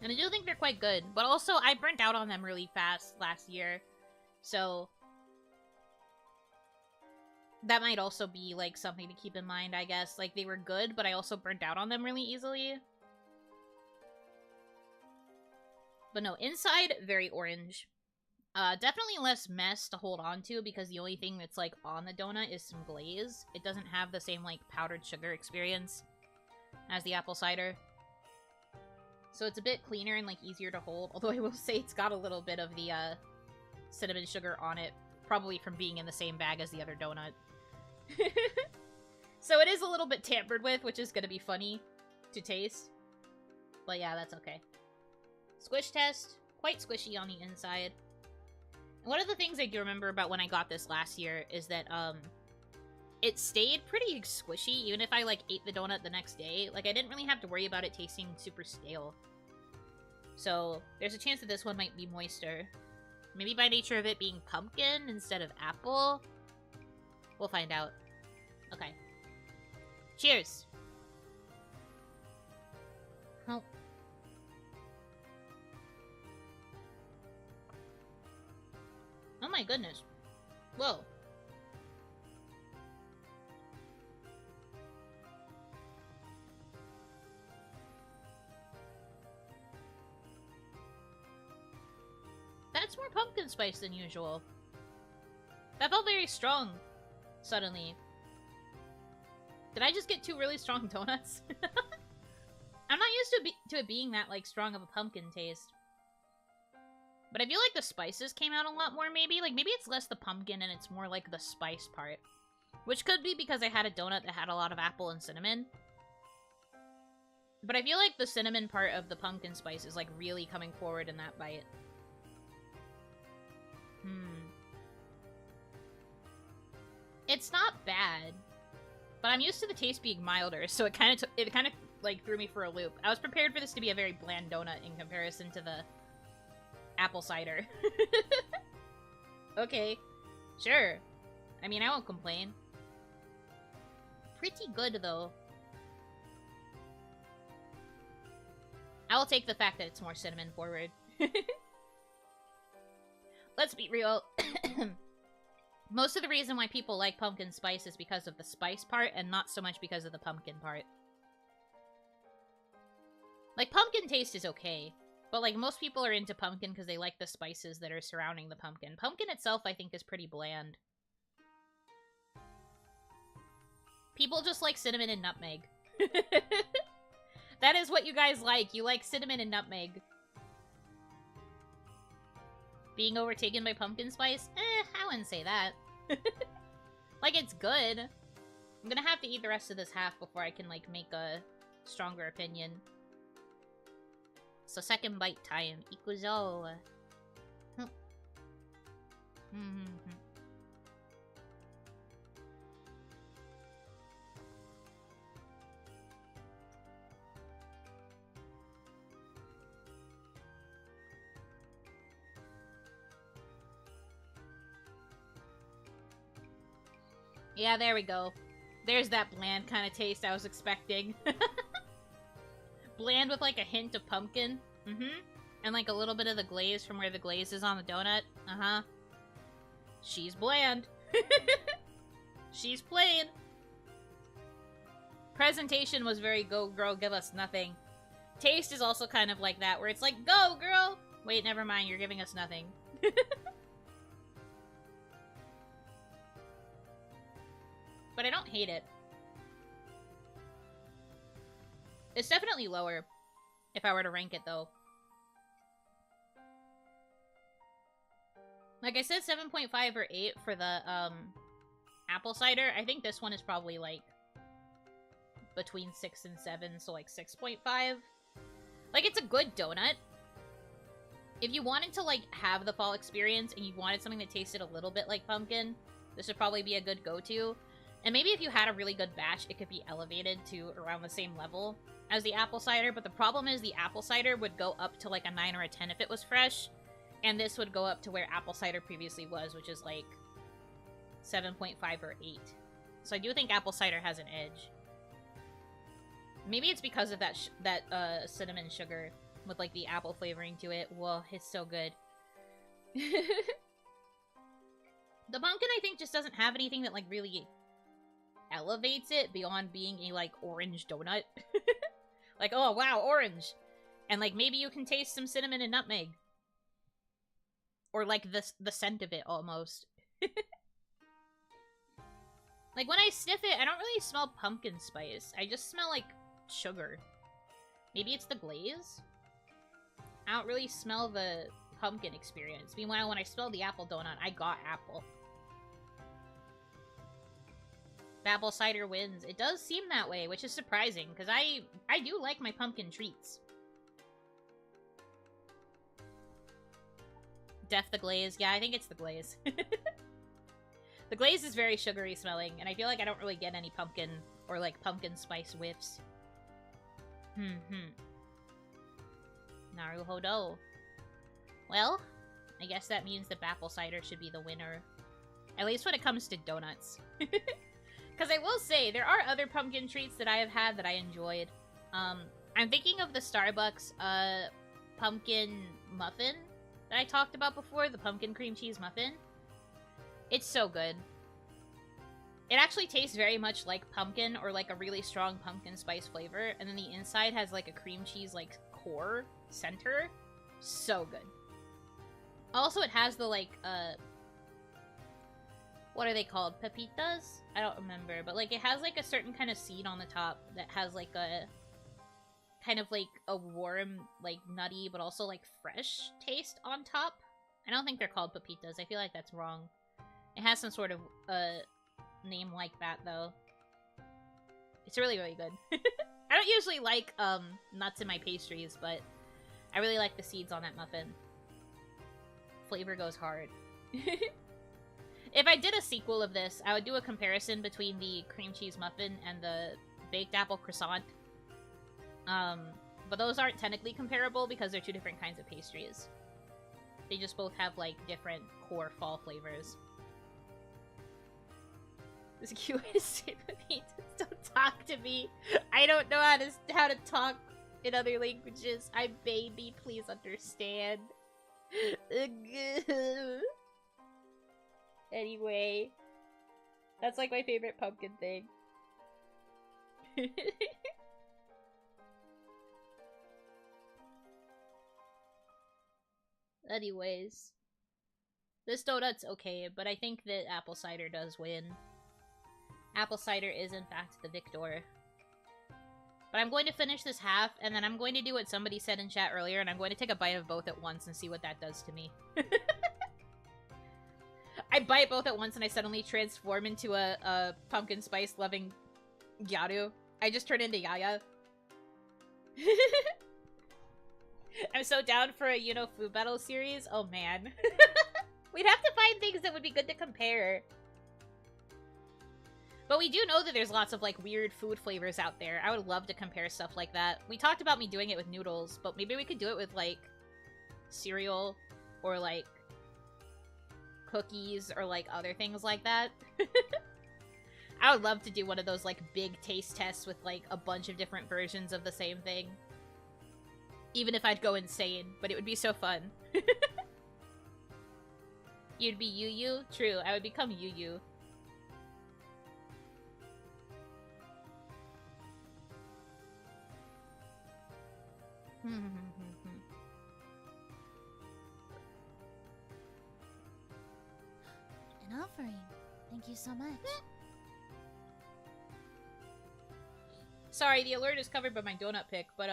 And I do think they're quite good. But also, I burnt out on them really fast last year. So that might also be, like, something to keep in mind, I guess. Like, they were good, but I also burnt out on them really easily. But no, inside, very orange. Definitely less mess to hold on to, because the only thing that's, like, on the donut is some glaze. It doesn't have the same, like, powdered sugar experience as the apple cider. So it's a bit cleaner and, like, easier to hold. Although I will say it's got a little bit of the, cinnamon sugar on it. Probably from being in the same bag as the other donut. So it is a little bit tampered with, which is gonna be funny to taste. But yeah, that's okay. Squish test. Quite squishy on the inside. One of the things I do remember about when I got this last year is that, it stayed pretty squishy, even if I, like, ate the donut the next day. Like, I didn't really have to worry about it tasting super stale. So, there's a chance that this one might be moister. Maybe by nature of it being pumpkin instead of apple? We'll find out. Okay. Cheers! Oh. Oh my goodness. Whoa. That's more pumpkin spice than usual. That felt very strong, suddenly. Did I just get two really strong donuts? I'm not used to it being that, like, strong of a pumpkin taste. But I feel like the spices came out a lot more, maybe. Like, maybe it's less the pumpkin and it's more, like, the spice part. Which could be because I had a donut that had a lot of apple and cinnamon. But I feel like the cinnamon part of the pumpkin spice is, like, really coming forward in that bite. It's not bad, but I'm used to the taste being milder, so it kind of like threw me for a loop. I was prepared for this to be a very bland donut in comparison to the apple cider. Okay, sure. I mean, I won't complain. Pretty good though. I will take the fact that it's more cinnamon forward. Let's be real. Most of the reason why people like pumpkin spice is because of the spice part and not so much because of the pumpkin part. Like, pumpkin taste is okay, but like most people are into pumpkin because they like the spices that are surrounding the pumpkin. Pumpkin itself, I think, is pretty bland. People just like cinnamon and nutmeg. That is what you guys like. You like cinnamon and nutmeg. Being overtaken by pumpkin spice? I wouldn't say that. Like, it's good. I'm gonna have to eat the rest of this half before I can, like, make a stronger opinion. So, second bite time. Ikuzo. Yeah, there we go. There's that bland kind of taste I was expecting. Bland with, like, a hint of pumpkin. And, like, a little bit of the glaze from where the glaze is on the donut. She's bland. She's plain. Presentation was very go, girl, give us nothing. Taste is also kind of like that, where it's like, go, girl! Wait, never mind, you're giving us nothing. But I don't hate it. It's definitely lower, if I were to rank it, though. Like I said, 7.5 or 8 for the, apple cider. I think this one is probably, like, between 6 and 7, so, like, 6.5. Like, it's a good donut. If you wanted to, like, have the fall experience and you wanted something that tasted a little bit like pumpkin, this would probably be a good go-to. And maybe if you had a really good batch, it could be elevated to around the same level as the apple cider. But the problem is the apple cider would go up to like a 9 or a 10 if it was fresh. And this would go up to where apple cider previously was, which is like 7.5 or 8. So I do think apple cider has an edge. Maybe it's because of that cinnamon sugar with like the apple flavoring to it. Whoa, it's so good. The pumpkin, I think, just doesn't have anything that like really elevates it beyond being a, like, orange donut. Like, oh, wow, orange. And, like, maybe you can taste some cinnamon and nutmeg. Or, like, the scent of it, almost. Like, when I sniff it, I don't really smell pumpkin spice. I just smell, like, sugar. Maybe it's the glaze? I don't really smell the pumpkin experience. Meanwhile, when I smell the apple donut, I got apple. Apple cider wins. It does seem that way, which is surprising, because I do like my pumpkin treats. Def the glaze. Yeah, I think it's the glaze. The glaze is very sugary smelling, and I feel like I don't really get any pumpkin or, like, pumpkin spice whiffs. Naruhodo. Well, I guess that means that apple cider should be the winner. At least when it comes to donuts. Because I will say, there are other pumpkin treats that I have had that I enjoyed. I'm thinking of the Starbucks pumpkin muffin that I talked about before, the pumpkin cream cheese muffin. It's so good. It actually tastes very much like pumpkin, or like a really strong pumpkin spice flavor, and then the inside has like a cream cheese like core center. So good. Also, it has the like what are they called? Pepitas? I don't remember, but like it has like a certain kind of seed on the top that has like a kind of like a warm, like nutty, but also like fresh taste on top. I don't think they're called pepitas. I feel like that's wrong. It has some sort of name like that though. It's really, really good. I don't usually like nuts in my pastries, but I really like the seeds on that muffin. Flavor goes hard. If I did a sequel of this, I would do a comparison between the cream cheese muffin and the baked apple croissant. But those aren't technically comparable because they're two different kinds of pastries. They just both have, like, different core fall flavors. This is cute way to say with me. Don't talk to me. I don't know how to talk in other languages. I'm baby. Please understand. Anyway, that's like my favorite pumpkin thing. Anyways, this donut's okay, but I think that apple cider does win. Apple cider is in fact the victor. But I'm going to finish this half, and then I'm going to do what somebody said in chat earlier, and I'm going to take a bite of both at once and see what that does to me. I bite both at once and I suddenly transform into a pumpkin spice loving Gyaru. I just turn into Yaya. I'm so down for a Yuno food battle series. Oh man. We'd have to find things that would be good to compare. But we do know that there's lots of like weird food flavors out there. I would love to compare stuff like that. We talked about me doing it with noodles, but maybe we could do it with like cereal or like cookies or like other things like that. I would love to do one of those like big taste tests with like a bunch of different versions of the same thing. Even if I'd go insane, but it would be so fun. You'd be Yu-Yu? True, I would become Yu-Yu. An offering. Thank you so much. Sorry, the alert is covered by my donut pick, but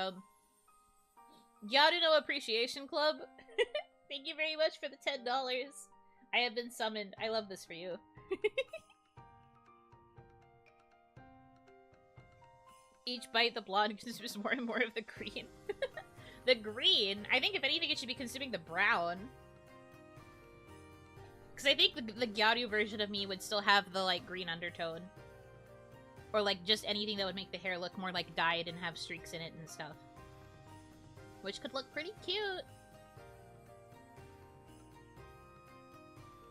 Yaruno Appreciation Club. Thank you very much for the $10. I have been summoned. I love this for you. Each bite, the blonde consumes more and more of the green. The green? I think if anything, it should be consuming the brown. Because I think the Gyaru version of me would still have the, like, green undertone. Or, like, just anything that would make the hair look more, like, dyed and have streaks in it and stuff. Which could look pretty cute.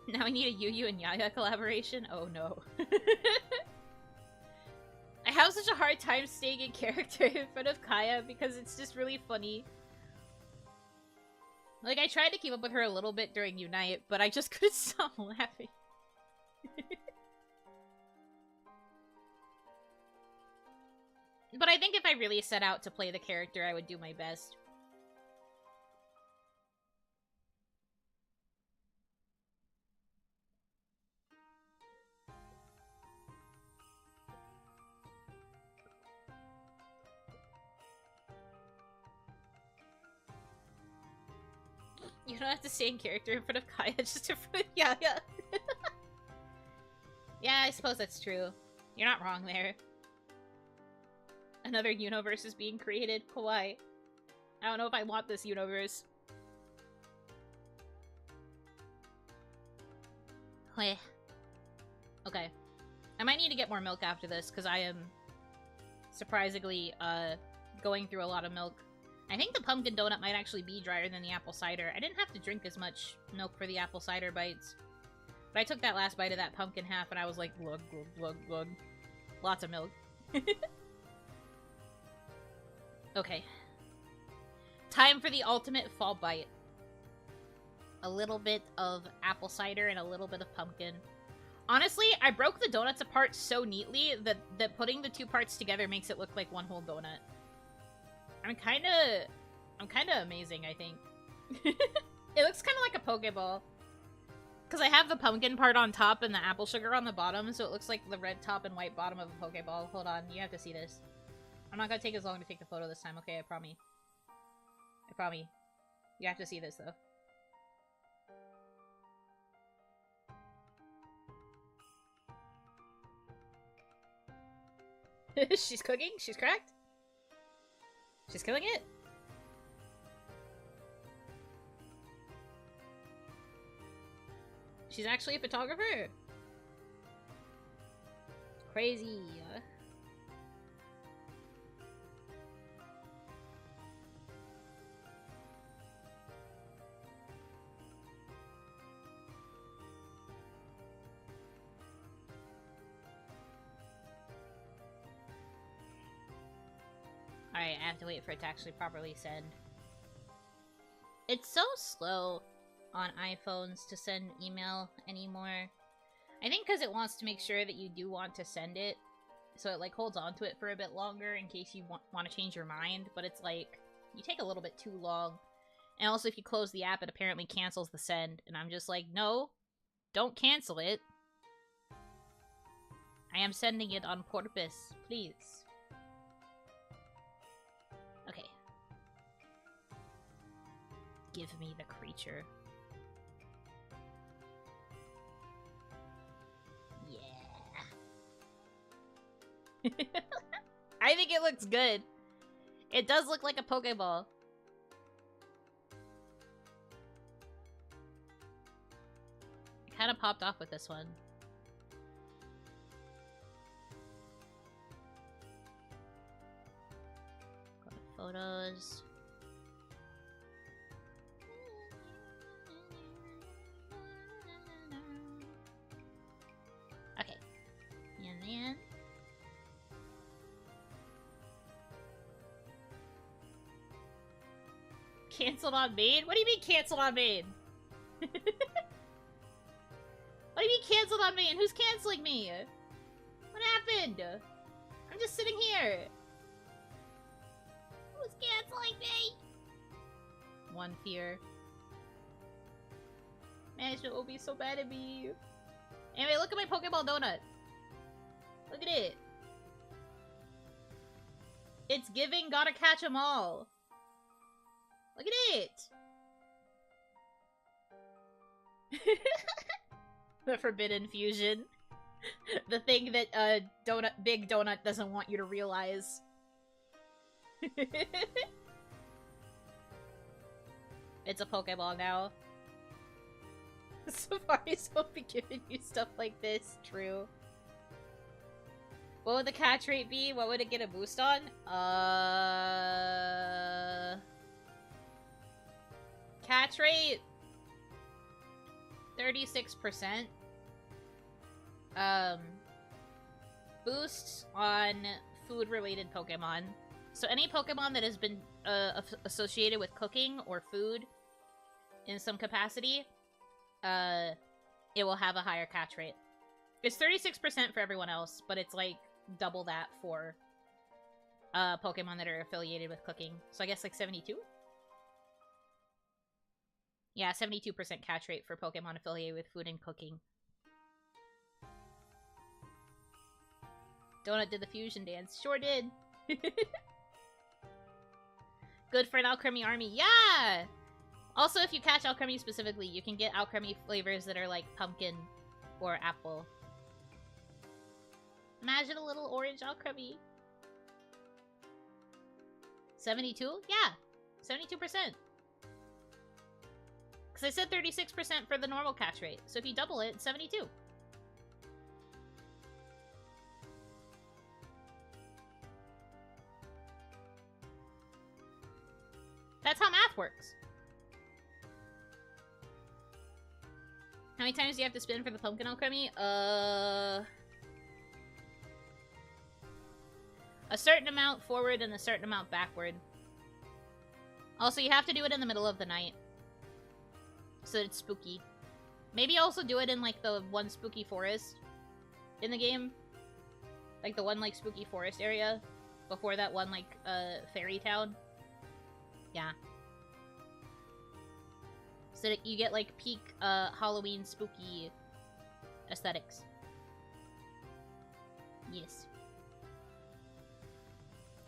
Now I need a Yu-Yu and Yaya collaboration? Oh no. I have such a hard time staying in character in front of Kaya because it's just really funny. Like, I tried to keep up with her a little bit during Unite, but I just couldn't stop laughing. But I think if I really set out to play the character, I would do my best. You don't have to stay in character in front of Kaya just in front of Yaya. Yeah, I suppose that's true. You're not wrong there. Another universe is being created. Kawaii. I don't know if I want this universe. Okay. I might need to get more milk after this, because I am surprisingly, going through a lot of milk. I think the pumpkin donut might actually be drier than the apple cider. I didn't have to drink as much milk for the apple cider bites. But I took that last bite of that pumpkin half and I was like, glug, glug, glug, glug. Lots of milk. Okay. Time for the ultimate fall bite. A little bit of apple cider and a little bit of pumpkin. Honestly, I broke the donuts apart so neatly that putting the two parts together makes it look like one whole donut. I'm kinda amazing, I think. It looks kinda like a Pokeball. Because I have the pumpkin part on top and the apple sugar on the bottom, so it looks like the red top and white bottom of a Pokeball. Hold on, you have to see this. I'm not gonna take as long to take the photo this time, okay? I promise. I promise. You have to see this, though. She's cooking? She's cracked? She's killing it? She's actually a photographer? Crazy. Alright, I have to wait for it to actually properly send. It's so slow on iPhones to send email anymore. I think because it wants to make sure that you do want to send it. So it like holds on to it for a bit longer in case you want to change your mind. But it's like, you take a little bit too long. And also if you close the app, it apparently cancels the send. And I'm just like, no, don't cancel it. I am sending it on purpose, please. Okay. Give me the creature. Yeah. I think it looks good. It does look like a Pokeball. I kind of popped off with this one. Go to photos. Okay. And then canceled on main? What do you mean canceled on main? What do you mean canceled on main? Who's canceling me? What happened? I'm just sitting here. Who's canceling me? One fear. Management will be so bad at me. Anyway, look at my Pokeball donut. Look at it. It's giving gotta catch 'em all. Look at it! The forbidden fusion. The thing that Big Donut doesn't want you to realize. It's a Pokeball now. Safari's won't be giving you stuff like this. True. What would the catch rate be? What would it get a boost on? Catch rate 36%. Boosts on food-related Pokemon. So any Pokemon that has been associated with cooking or food in some capacity, it will have a higher catch rate. It's 36% for everyone else, but it's like double that for Pokemon that are affiliated with cooking. So I guess like 72? Yeah, 72% catch rate for Pokemon affiliated with food and cooking. Donut did the fusion dance. Sure did. Good for an Alchemy army. Yeah! Also, if you catch Alchemy specifically, you can get Alchemy flavors that are like pumpkin or apple. Imagine a little orange alchemy. 72? Yeah, 72%. Because I said 36% for the normal catch rate. So if you double it, it's 72. That's how math works. How many times do you have to spin for the pumpkin alchemy? A certain amount forward and a certain amount backward. Also, you have to do it in the middle of the night. So it's spooky. Maybe also do it in, like, the one spooky forest in the game. Like, the one, like, spooky forest area. Before that one, like, fairy town. Yeah. So that you get, like, peak, Halloween spooky aesthetics. Yes.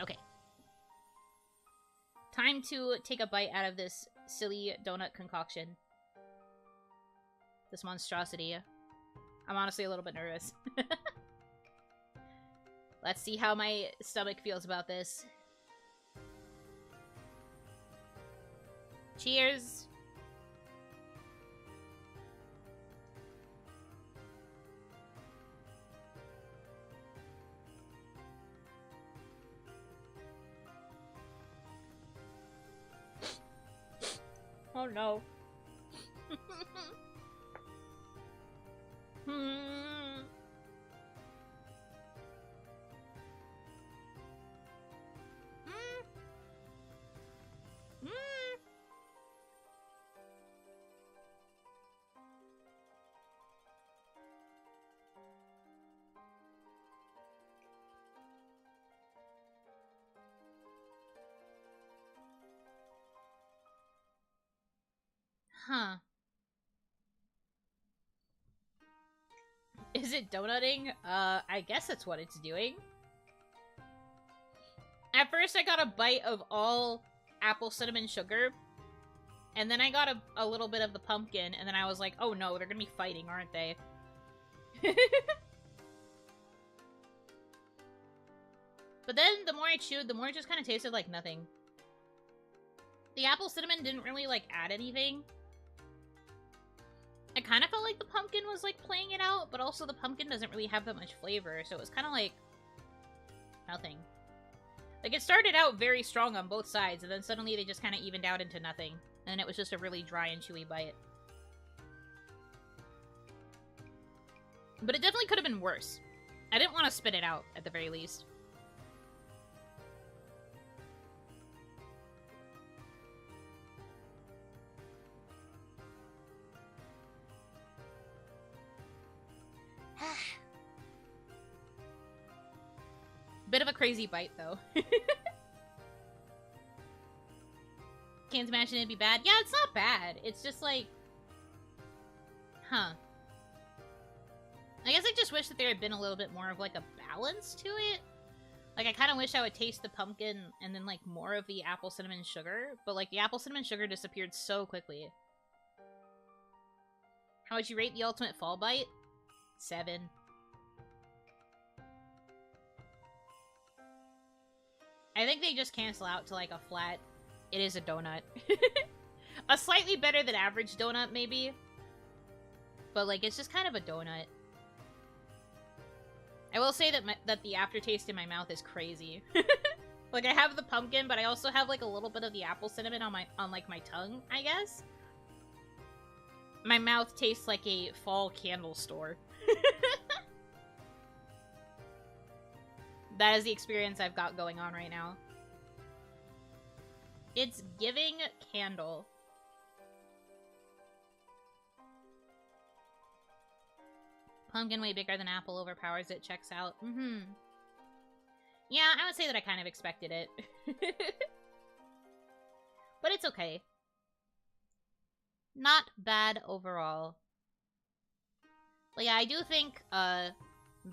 Okay. Time to take a bite out of this silly donut concoction. This monstrosity. I'm honestly a little bit nervous. Let's see how my stomach feels about this. Cheers! Oh no. Huh. Is it donutting? I guess that's what it's doing. At first I got a bite of all apple cinnamon sugar, and then I got a little bit of the pumpkin, and then I was like, oh no, they're gonna be fighting, aren't they? But then, the more I chewed, the more it just kind of tasted like nothing. The apple cinnamon didn't really, like, add anything. I kind of felt like the pumpkin was, like, playing it out, but also the pumpkin doesn't really have that much flavor, so it was kind of like nothing. Like, it started out very strong on both sides, and then suddenly they just kind of evened out into nothing. And it was just a really dry and chewy bite. But it definitely could have been worse. I didn't want to spit it out, at the very least. Bit of a crazy bite, though. Can't imagine it'd be bad. Yeah, it's not bad. It's just like... Huh. I guess I just wish that there had been a little bit more of, like, a balance to it. Like, I kind of wish I would taste the pumpkin and then, like, more of the apple cinnamon sugar. But, like, the apple cinnamon sugar disappeared so quickly. How would you rate the ultimate fall bite? 7. I think they just cancel out to, like, a flat, it is a donut. A slightly better than average donut, maybe. But, like, it's just kind of a donut. I will say that that the aftertaste in my mouth is crazy. Like, I have the pumpkin, but I also have, like, a little bit of the apple cinnamon on like, my tongue, I guess. My mouth tastes like a fall candle store. That is the experience I've got going on right now. It's giving candle. Pumpkin way bigger than apple overpowers it, checks out. Yeah, I would say that I kind of expected it. But it's okay. Not bad overall. But yeah, I do think,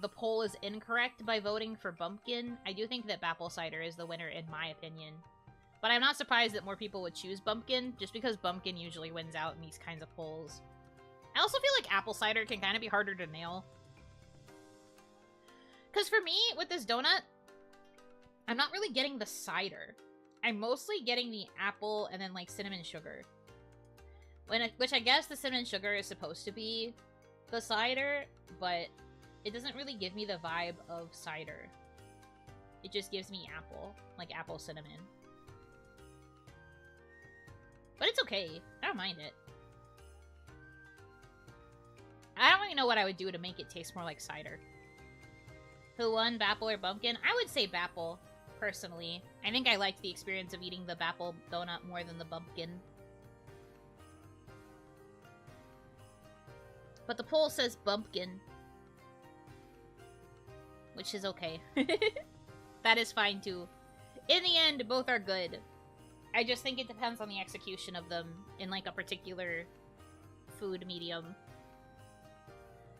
the poll is incorrect by voting for Bumpkin. I do think that Apple Cider is the winner in my opinion. But I'm not surprised that more people would choose Bumpkin, just because Bumpkin usually wins out in these kinds of polls. I also feel like Apple Cider can kind of be harder to nail. Because for me, with this donut, I'm not really getting the cider. I'm mostly getting the apple and then, like, cinnamon sugar. Which I guess the cinnamon sugar is supposed to be the cider, but it doesn't really give me the vibe of cider. It just gives me apple. Like, apple cinnamon. But it's okay. I don't mind it. I don't really know what I would do to make it taste more like cider. Who won, Bapple or Bumpkin? I would say Bapple, personally. I think I liked the experience of eating the Bapple donut more than the Bumpkin. But the poll says Bumpkin. Which is okay. That is fine, too. In the end, both are good. I just think it depends on the execution of them in, like, a particular food medium.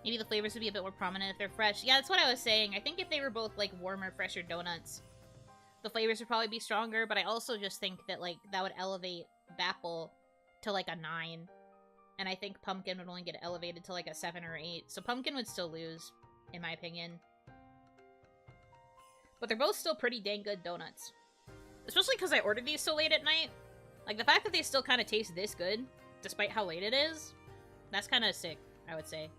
Maybe the flavors would be a bit more prominent if they're fresh. Yeah, that's what I was saying. I think if they were both, like, warmer, fresher donuts, the flavors would probably be stronger, but I also just think that, like, that would elevate Bapple to, like, a 9. And I think Pumpkin would only get elevated to, like, a 7 or 8. So Pumpkin would still lose, in my opinion. But they're both still pretty dang good donuts. Especially because I ordered these so late at night. Like, the fact that they still kind of taste this good, despite how late it is, that's kind of sick, I would say.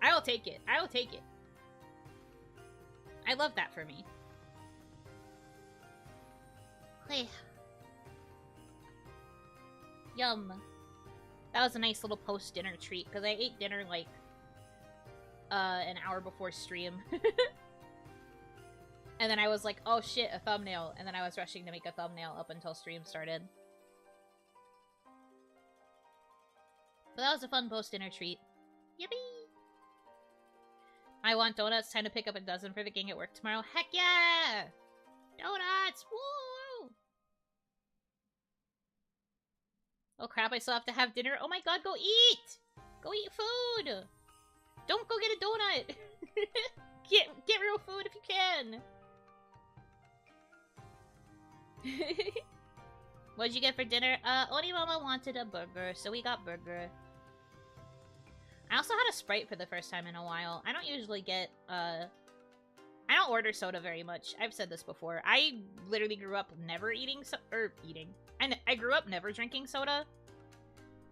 I'll take it. I'll take it. I love that for me. Hey. Yum. That was a nice little post-dinner treat, because I ate dinner, like, an hour before stream. And then I was like, oh shit, a thumbnail. And then I was rushing to make a thumbnail up until stream started. But that was a fun post-dinner treat. Yippee! I want donuts. Time to pick up a dozen for the gang at work tomorrow. Heck yeah! Donuts! Woo! Oh crap, I still have to have dinner. Oh my god, go eat! Go eat food! Don't go get a donut! Get real food if you can! What'd you get for dinner? OniMon wanted a burger, so we got burger. I also had a Sprite for the first time in a while. I don't usually get, I don't order soda very much. I've said this before. I literally grew up never I grew up never drinking soda.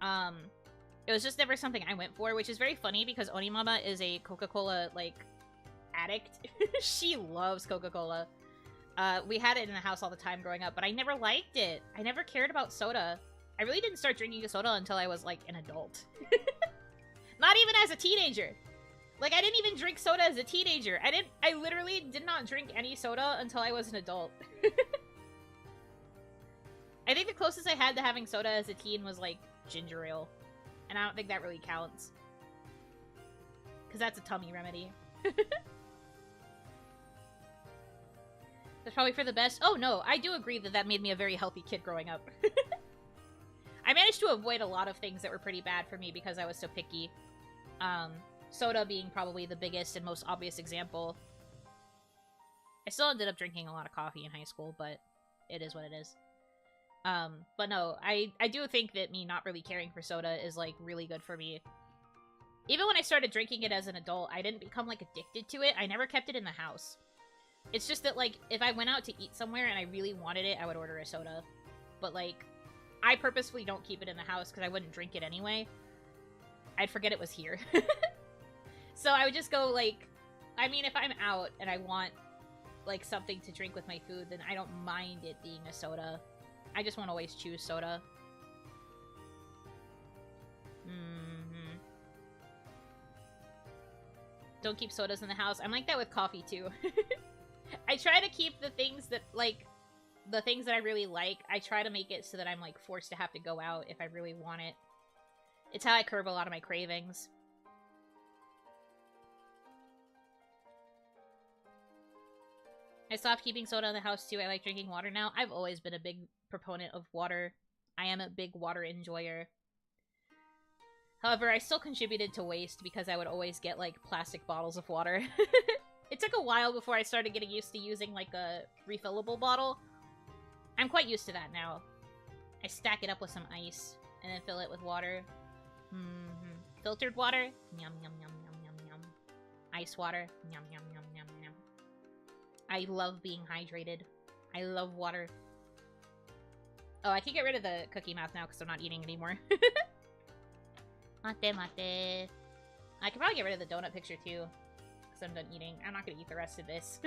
It was just never something I went for, which is very funny because Onimama is a Coca-Cola, like, addict. She loves Coca-Cola. We had it in the house all the time growing up, but I never liked it. I never cared about soda. I really didn't start drinking soda until I was, like, an adult. Not even as a teenager. Like, I didn't even drink soda as a teenager. I literally did not drink any soda until I was an adult. I think the closest I had to having soda as a teen was, like, ginger ale. And I don't think that really counts. Because that's a tummy remedy. That's probably for the best. Oh, no, I do agree that that made me a very healthy kid growing up. I managed to avoid a lot of things that were pretty bad for me because I was so picky. Soda being probably the biggest and most obvious example. I still ended up drinking a lot of coffee in high school, but it is what it is. But no, I do think that me not really caring for soda is, like, really good for me. Even when I started drinking it as an adult, I didn't become, like, addicted to it. I never kept it in the house. It's just that, like, if I went out to eat somewhere and I really wanted it, I would order a soda. But, like, I purposefully don't keep it in the house because I wouldn't drink it anyway. I'd forget it was here. So I would just go, like, I mean, if I'm out and I want, like, something to drink with my food, then I don't mind it being a soda. I just won't always choose soda. Don't keep sodas in the house. I'm like that with coffee, too. I try to keep the things that, like, the things that I really like, I try to make it so that I'm, like, forced to have to go out if I really want it. It's how I curb a lot of my cravings. I stopped keeping soda in the house, too. I like drinking water now. I've always been a big proponent of water. I am a big water enjoyer. However, I still contributed to waste because I would always get, like, plastic bottles of water. It took a while before I started getting used to using, like, a refillable bottle. I'm quite used to that now. I stack it up with some ice and then fill it with water. Filtered water? Yum, yum, yum, yum, yum, yum. Ice water. Yum, yum, yum, yum, yum. I love being hydrated. I love water. Oh, I can get rid of the cookie mouth now because I'm not eating anymore. Mate, mate. I can probably get rid of the donut picture too because I'm done eating. I'm not going to eat the rest of this.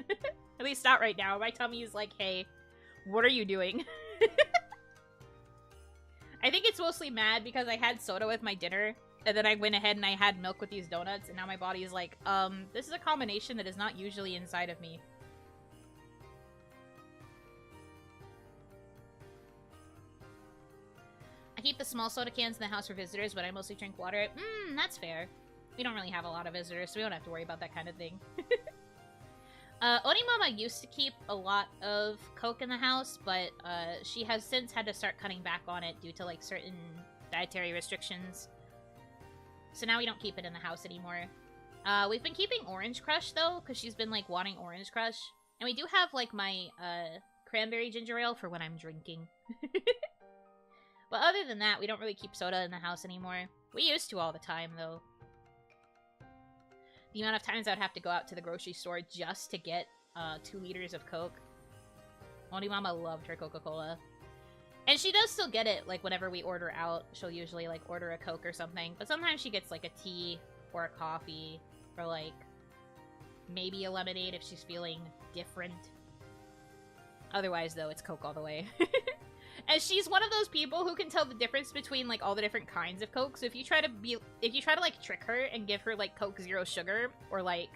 At least not right now. My tummy is like, hey, what are you doing? I think it's mostly mad because I had soda with my dinner, and then I went ahead and I had milk with these donuts, and now my body is like, this is a combination that is not usually inside of me. I keep the small soda cans in the house for visitors, but I mostly drink water. That's fair. We don't really have a lot of visitors, so we don't have to worry about that kind of thing. Onimama used to keep a lot of Coke in the house, but she has since had to start cutting back on it due to like certain dietary restrictions. So now we don't keep it in the house anymore. We've been keeping Orange Crush though, because she's been like wanting Orange Crush. And we do have like my cranberry ginger ale for when I'm drinking. But other than that, we don't really keep soda in the house anymore. We used to all the time though. The amount of times I would have to go out to the grocery store just to get 2 liters of Coke. Onimama loved her Coca-Cola. And she does still get it, like, whenever we order out. She'll usually, like, order a Coke or something. But sometimes she gets, like, a tea or a coffee. Or, like, maybe a lemonade if she's feeling different. Otherwise, though, it's Coke all the way. And she's one of those people who can tell the difference between, like, all the different kinds of Coke. So if you try to, like, trick her and give her, like, Coke Zero Sugar, or, like,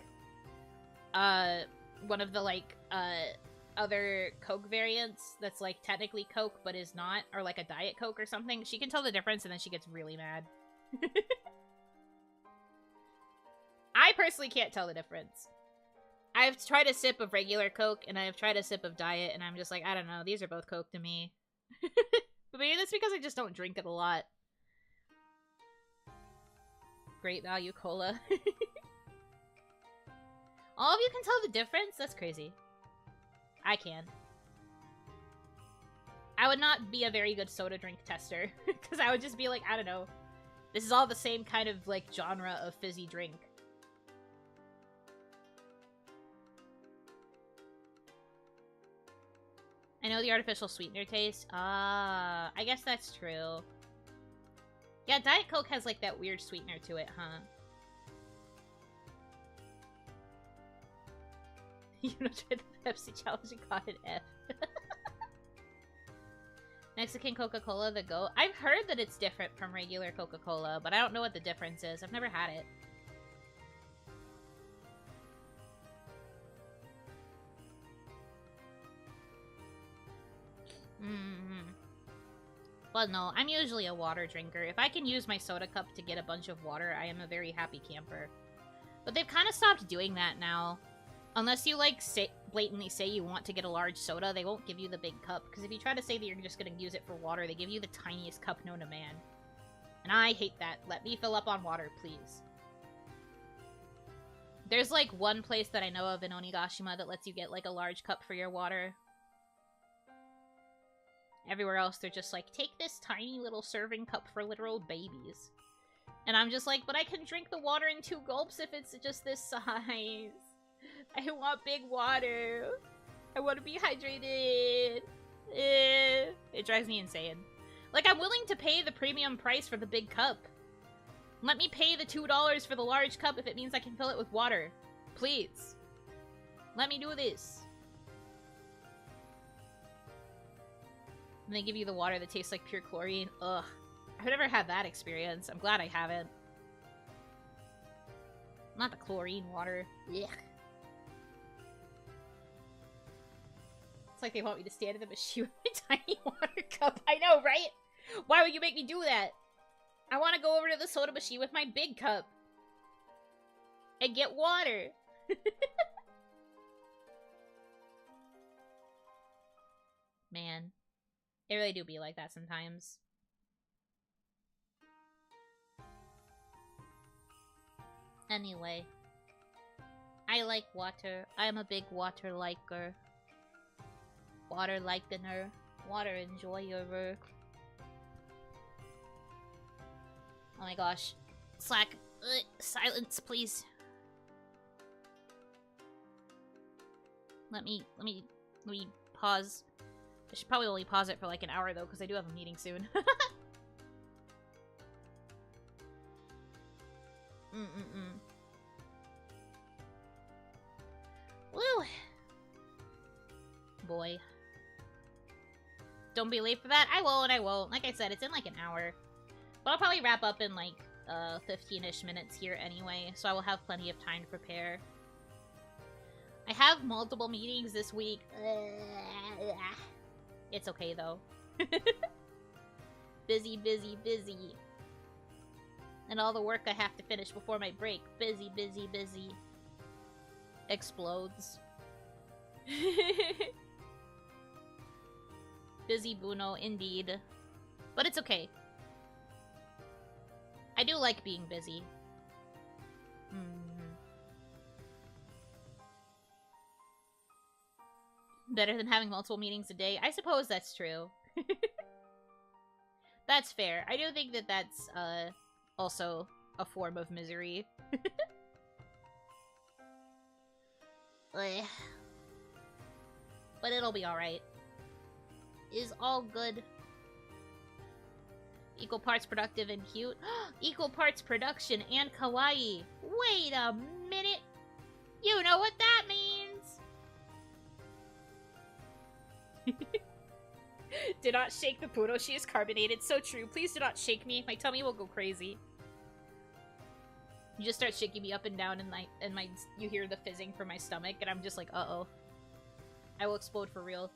one of the, like, other Coke variants that's, like, technically Coke but is not, or, like, a Diet Coke or something, she can tell the difference and then she gets really mad. I personally can't tell the difference. I've tried a sip of regular Coke, and I've tried a sip of Diet, and I'm just like, I don't know, these are both Coke to me. But maybe that's because I just don't drink it a lot. Great value cola. All of you can tell the difference? That's crazy. I can. I would not be a very good soda drink tester. Because I would just be like, I don't know. This is all the same kind of, like, genre of fizzy drink. I know the artificial sweetener taste. Ah, I guess that's true. Yeah, Diet Coke has, like, that weird sweetener to it, huh? You know, tried the Pepsi challenge and got an F. Mexican Coca-Cola, the GOAT. I've heard that it's different from regular Coca-Cola, but I don't know what the difference is. I've never had it. Well, no, I'm usually a water drinker. If I can use my soda cup to get a bunch of water, I am a very happy camper. But they've kind of stopped doing that now. Unless you, like, blatantly say you want to get a large soda, they won't give you the big cup. Because if you try to say that you're just going to use it for water, they give you the tiniest cup known to man. And I hate that. Let me fill up on water, please. There's, like, one place that I know of in Onigashima that lets you get, like, a large cup for your water. Everywhere else, they're just like, take this tiny little serving cup for literal babies. And I'm just like, but I can drink the water in 2 gulps if it's just this size. I want big water. I want to be hydrated. It drives me insane. Like, I'm willing to pay the premium price for the big cup. Let me pay the $2 for the large cup if it means I can fill it with water. Please. Let me do this. And they give you the water that tastes like pure chlorine. Ugh. I've never had that experience. I'm glad I haven't. Not the chlorine water. Ugh. It's like they want me to stand in the machine with my tiny water cup. I know, right? Why would you make me do that? I want to go over to the soda machine with my big cup. And get water. Man. They really do be like that sometimes. Anyway. I like water. I am a big water liker. Water likener. Water enjoyer. Oh my gosh. Slack. Silence, please. Let me pause. I should probably only pause it for like an hour though, because I do have a meeting soon. Woo! Boy. Don't be late for that. I won't. Like I said, it's in like an hour. But I'll probably wrap up in like 15-ish minutes here anyway, so I will have plenty of time to prepare. I have multiple meetings this week. It's okay though. Busy, busy, busy. And all the work I have to finish before my break. Busy, busy, busy. Explodes. Busy Buno, indeed. But it's okay. I do like being busy. Better than having multiple meetings a day. I suppose that's true. That's fair. I do think that that's also a form of misery. But it'll be alright. Is all good. Equal parts productive and cute. Equal parts production and kawaii. Wait a minute. You know what that means. Do not shake the Puno. She is carbonated. So true. Please do not shake me. My tummy will go crazy. You just start shaking me up and down, and you hear the fizzing from my stomach, and I'm just like, uh-oh. I will explode for real.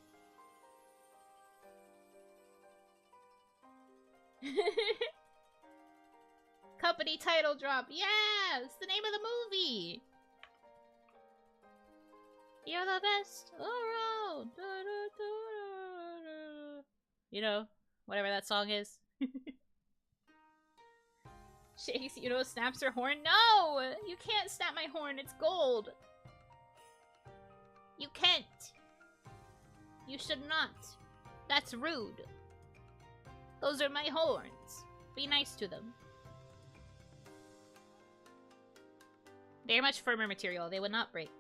Company title drop. Yeah! It's the name of the movie! You're the best around! You know, whatever that song is. Shakes Yuno snaps her horn. No! You can't snap my horn. It's gold. You can't. You should not. That's rude. Those are my horns. Be nice to them. They're much firmer material. They would not break.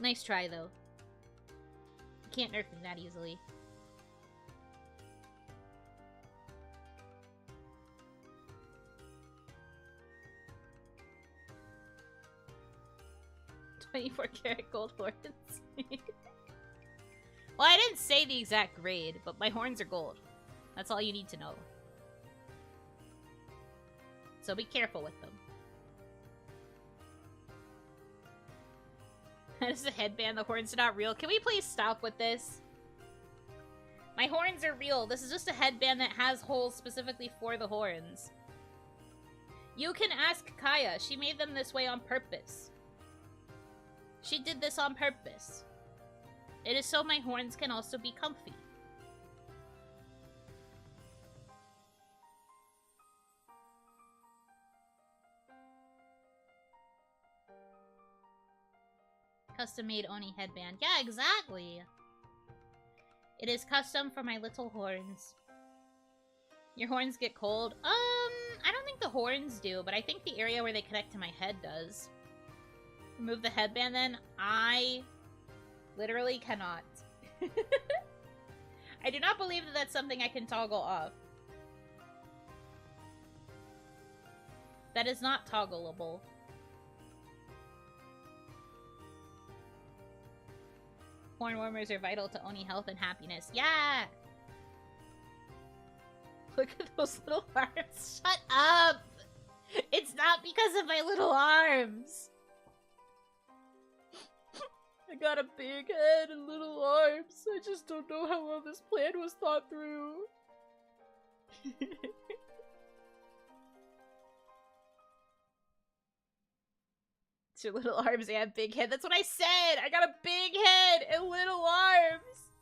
Nice try, though. You can't nerf me that easily. $24-karat gold horns. Well, I didn't say the exact grade, but my horns are gold. That's all you need to know. So be careful with them. That is a headband. The horns are not real. Can we please stop with this? My horns are real. This is just a headband that has holes specifically for the horns. You can ask Kaya. She made them this way on purpose. She did this on purpose. It is so my horns can also be comfy. Custom-made Oni headband. Yeah, exactly. It is custom for my little horns. Your horns get cold? I don't think the horns do, but I think the area where they connect to my head does. Remove the headband then? I literally cannot. I do not believe that that's something I can toggle off. That is not toggleable. Horn warmers are vital to Oni health and happiness. Yeah! Look at those little arms. Shut up! It's not because of my little arms! I got a big head and little arms. I just don't know how well this plan was thought through. It's your little arms. I have big head. That's what I said! I got a big head and little arms!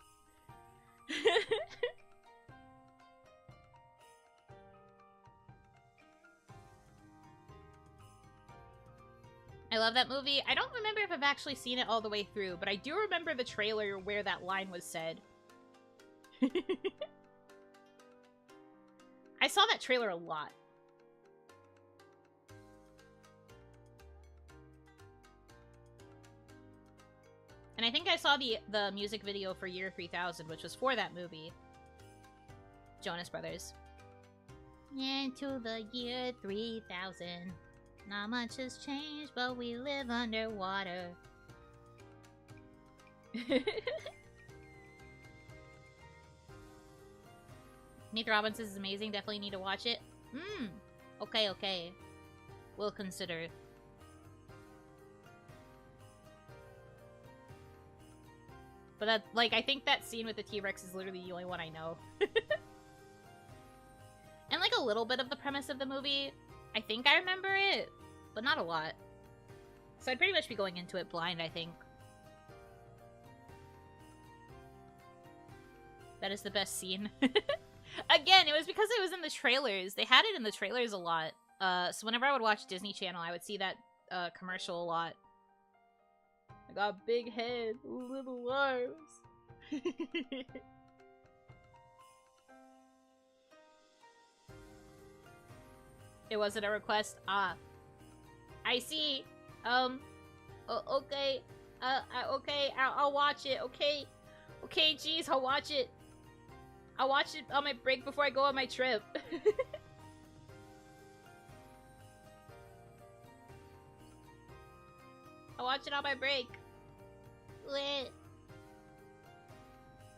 I love that movie. I don't remember if I've actually seen it all the way through, but I do remember the trailer where that line was said. I saw that trailer a lot. I think I saw the music video for Year 3000, which was for that movie. Jonas Brothers. Into the year 3000. Not much has changed, but we live underwater. Nathan Robbins is amazing. Definitely need to watch it. Okay, okay. We'll consider. But that, like, I think that scene with the T-Rex is literally the only one I know. And, like, a little bit of the premise of the movie. I think I remember it, but not a lot. So I'd pretty much be going into it blind, I think. That is the best scene. Again, it was because it was in the trailers. They had it in the trailers a lot. So whenever I would watch Disney Channel, I would see that commercial a lot. I got a big head, little arms. It wasn't a request. Ah. I see. Okay. Okay, I'll watch it. Okay. Okay, geez, I'll watch it. I'll watch it on my break before I go on my trip. I'll watch it on my break. Wait.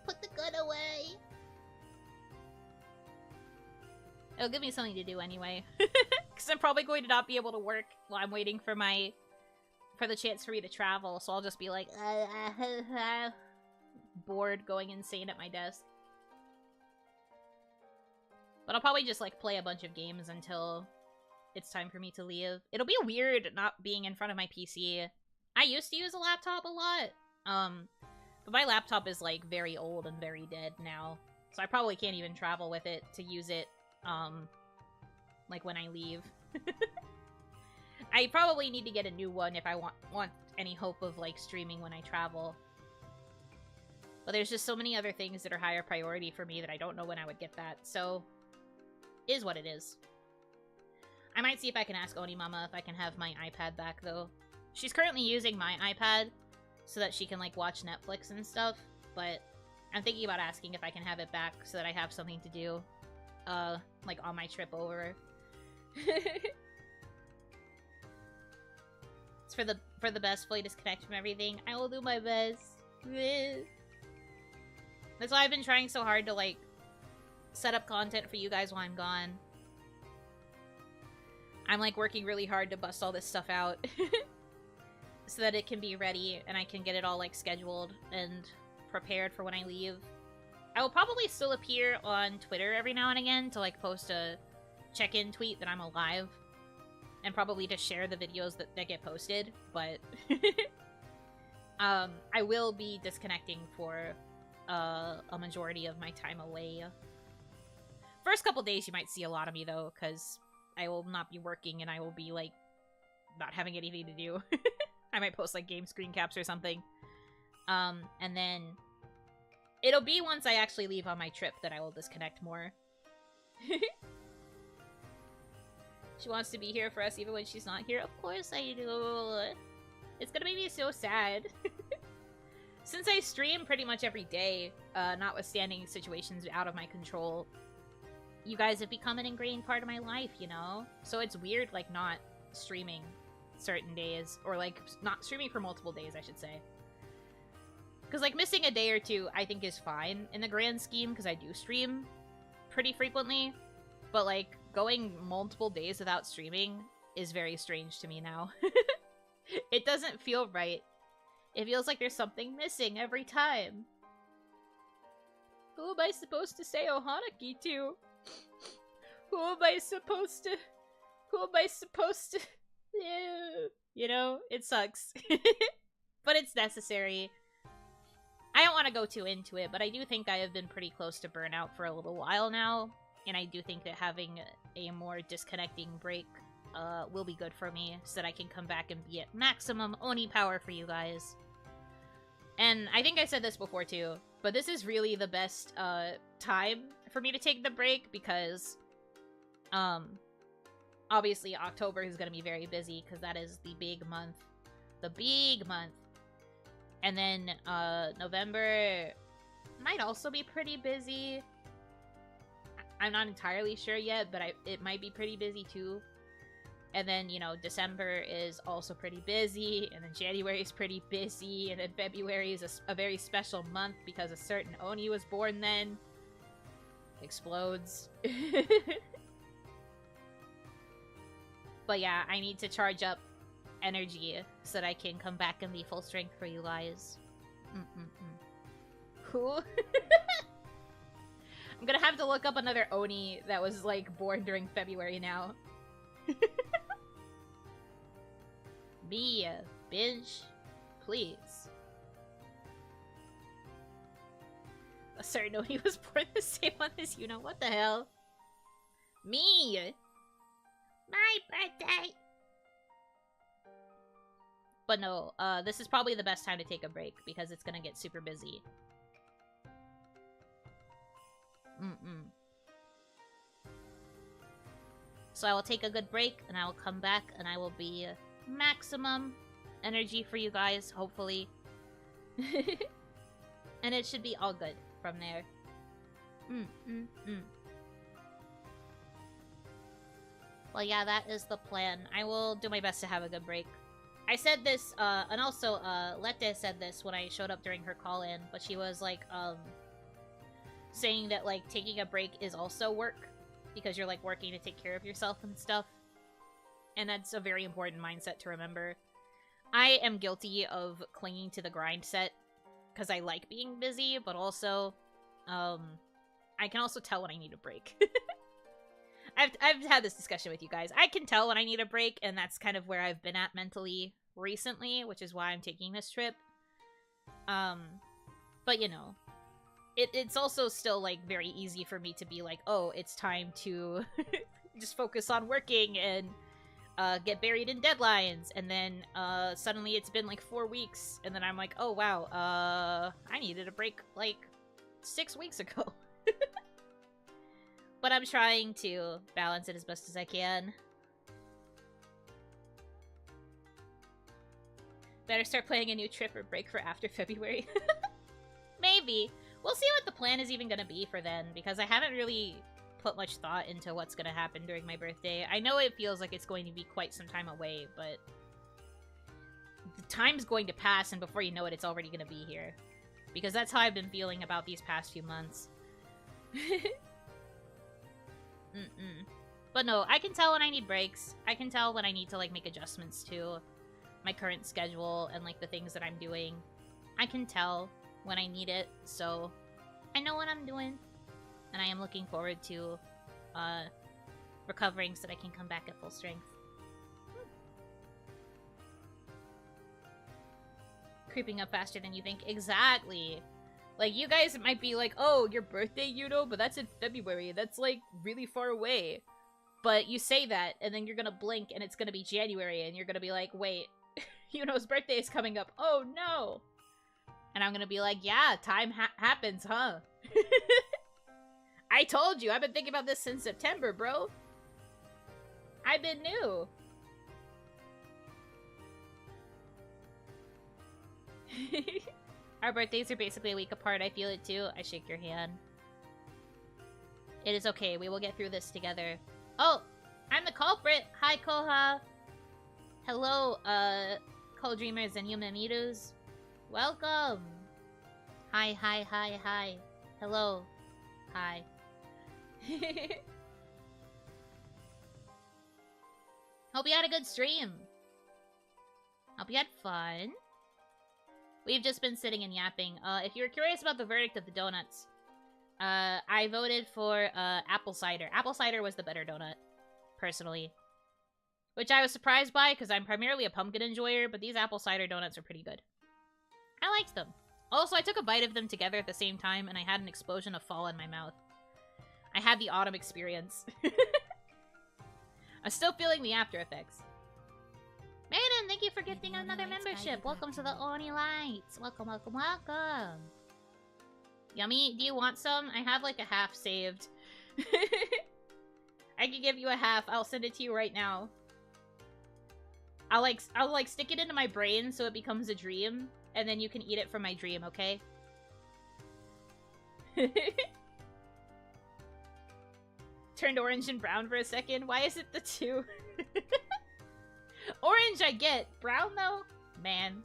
Put the gun away. It'll give me something to do anyway. Because I'm probably going to not be able to work while I'm waiting for the chance for me to travel. So I'll just be like, bored, going insane at my desk. But I'll probably just, like, play a bunch of games until it's time for me to leave. It'll be weird not being in front of my PC. I used to use a laptop a lot. But my laptop is, like, very old and very dead now. So I probably can't even travel with it to use it, like, when I leave. I probably need to get a new one if I want any hope of, like, streaming when I travel. But there's just so many other things that are higher priority for me that I don't know when I would get that, so... is what it is. I might see if I can ask OniMama if I can have my iPad back, though. She's currently using my iPad so that she can, like, watch Netflix and stuff, but I'm thinking about asking if I can have it back so that I have something to do, like, on my trip over. It's for the best, fully disconnect from everything. I will do my best. That's why I've been trying so hard to, like, set up content for you guys while I'm gone. I'm, like, working really hard to bust all this stuff out so that it can be ready and I can get it all, like, scheduled and prepared for when I leave. I will probably still appear on Twitter every now and again to, like, post a check-in tweet that I'm alive and probably to share the videos that get posted, but I will be disconnecting for a majority of my time away. First couple days you might see a lot of me, though, because I will not be working and I will be, like, not having anything to do. I might post, like, game screen caps or something. And then it'll be once I actually leave on my trip that I will disconnect more. She wants to be here for us even when she's not here. Of course I do. It's gonna make me so sad. Since I stream pretty much every day, notwithstanding situations out of my control, you guys have become an ingrained part of my life, you know? So it's weird, like, not streaming certain days, or, like, not streaming for multiple days, I should say. Because, like, missing a day or two, I think is fine in the grand scheme, because I do stream pretty frequently. But, like, going multiple days without streaming is very strange to me now. It doesn't feel right. It feels like there's something missing every time. Who am I supposed to say Ohanaki to? Who am I supposed to... You know, it sucks. But it's necessary. I don't want to go too into it, but I do think I have been pretty close to burnout for a little while now. And I do think that having a more disconnecting break will be good for me, so that I can come back and be at maximum Oni power for you guys. And I think I said this before too, but this is really the best time for me to take the break, because obviously October is going to be very busy, because that is the big month. The big month. And then November might also be pretty busy. I'm not entirely sure yet, but it might be pretty busy too. And then, you know, December is also pretty busy, and then January is pretty busy, and then February is a very special month because a certain Oni was born then. Explodes. But yeah, I need to charge up energy so that I can come back and be full strength for you guys. Who? I'm gonna have to look up another Oni that was, like, born during February now. Me, bitch. Please. A certain Oni was born the same month as Yuno. What the hell? Me! My birthday! But no, this is probably the best time to take a break because it's gonna get super busy. So I will take a good break, and I will come back, and I will be maximum energy for you guys, hopefully. And it should be all good from there. Well, yeah, that is the plan. I will do my best to have a good break. I said this, and also, Lette said this when I showed up during her call-in, but she was, like, saying that, like, taking a break is also work, because you're, like, working to take care of yourself and stuff. And that's a very important mindset to remember. I am guilty of clinging to the grind set, because I like being busy, but also, I can also tell when I need a break. I've had this discussion with you guys. I can tell when I need a break, and that's kind of where I've been at mentally recently, which is why I'm taking this trip. But, you know, it's also still, like, very easy for me to be like, oh, it's time to just focus on working and get buried in deadlines, and then suddenly it's been, like, 4 weeks, and then I'm like, oh, wow, I needed a break, like, 6 weeks ago. But I'm trying to balance it as best as I can. Better start planning a new trip or break for after February. Maybe. We'll see what the plan is even gonna be for then, because I haven't really put much thought into what's gonna happen during my birthday. I know it feels like it's going to be quite some time away, but the time's going to pass, and before you know it, it's already gonna be here. Because that's how I've been feeling about these past few months. But no, I can tell when I need breaks. I can tell when I need to, like, make adjustments to my current schedule and, like, the things that I'm doing. I can tell when I need it, so I know what I'm doing. And I am looking forward to recovering so that I can come back at full strength. Creeping up faster than you think. Exactly. Like, you guys might be like, oh, your birthday, Yuno? But that's in February. That's, like, really far away. But you say that, and then you're gonna blink, and it's gonna be January, and you're gonna be like, wait, Yuno's birthday is coming up. Oh, no. And I'm gonna be like, yeah, time happens, huh? I told you. I've been thinking about this since September, bro. I've been new. Our birthdays are basically a week apart. I feel it too. I shake your hand. It is okay. We will get through this together. Oh, I'm the culprit. Hi, Koha. Hello, co-dreamers and Yumemirus. Welcome. Hi, hi, hi, hi. Hello. Hi. Hope you had a good stream. Hope you had fun. We've just been sitting and yapping. If you were curious about the verdict of the donuts, I voted for apple cider. Apple cider was the better donut, personally. Which I was surprised by, because I'm primarily a pumpkin enjoyer, but these apple cider donuts are pretty good. I liked them. Also, I took a bite of them together at the same time, and I had an explosion of fall in my mouth. I had the autumn experience. I'm still feeling the after effects. Maiden, thank you for gifting another membership. Welcome to the Oni Lights. Welcome, welcome, welcome. Yummy, do you want some? I have like a half saved. I can give you a half. I'll send it to you right now. I'll like stick it into my brain so it becomes a dream, and then you can eat it from my dream, okay? Turned orange and brown for a second. Why is it the two? Orange I get. Brown though? Man.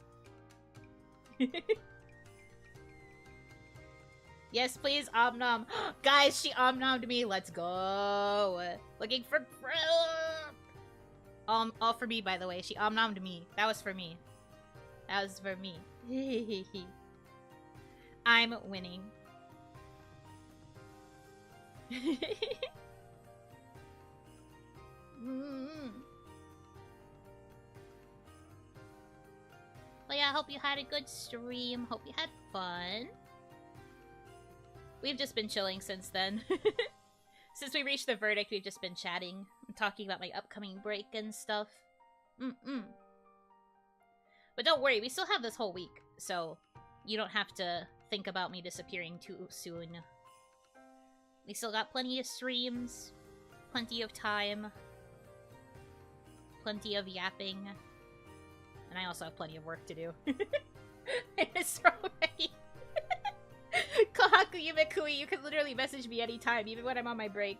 Yes, please, omnom. Guys, she omnommed me. Let's go. Looking for proof. All for me, by the way. She omnommed me. That was for me. That was for me. I'm winning. But yeah, I hope you had a good stream. Hope you had fun. We've just been chilling since then. Since we reached the verdict, we've just been chatting. I'm talking about my upcoming break and stuff. But don't worry, we still have this whole week, so you don't have to think about me disappearing too soon. We still got plenty of streams, plenty of time, plenty of yapping, and I also have plenty of work to do. It's already... Kohaku Yumekui, you can literally message me anytime, even when I'm on my break.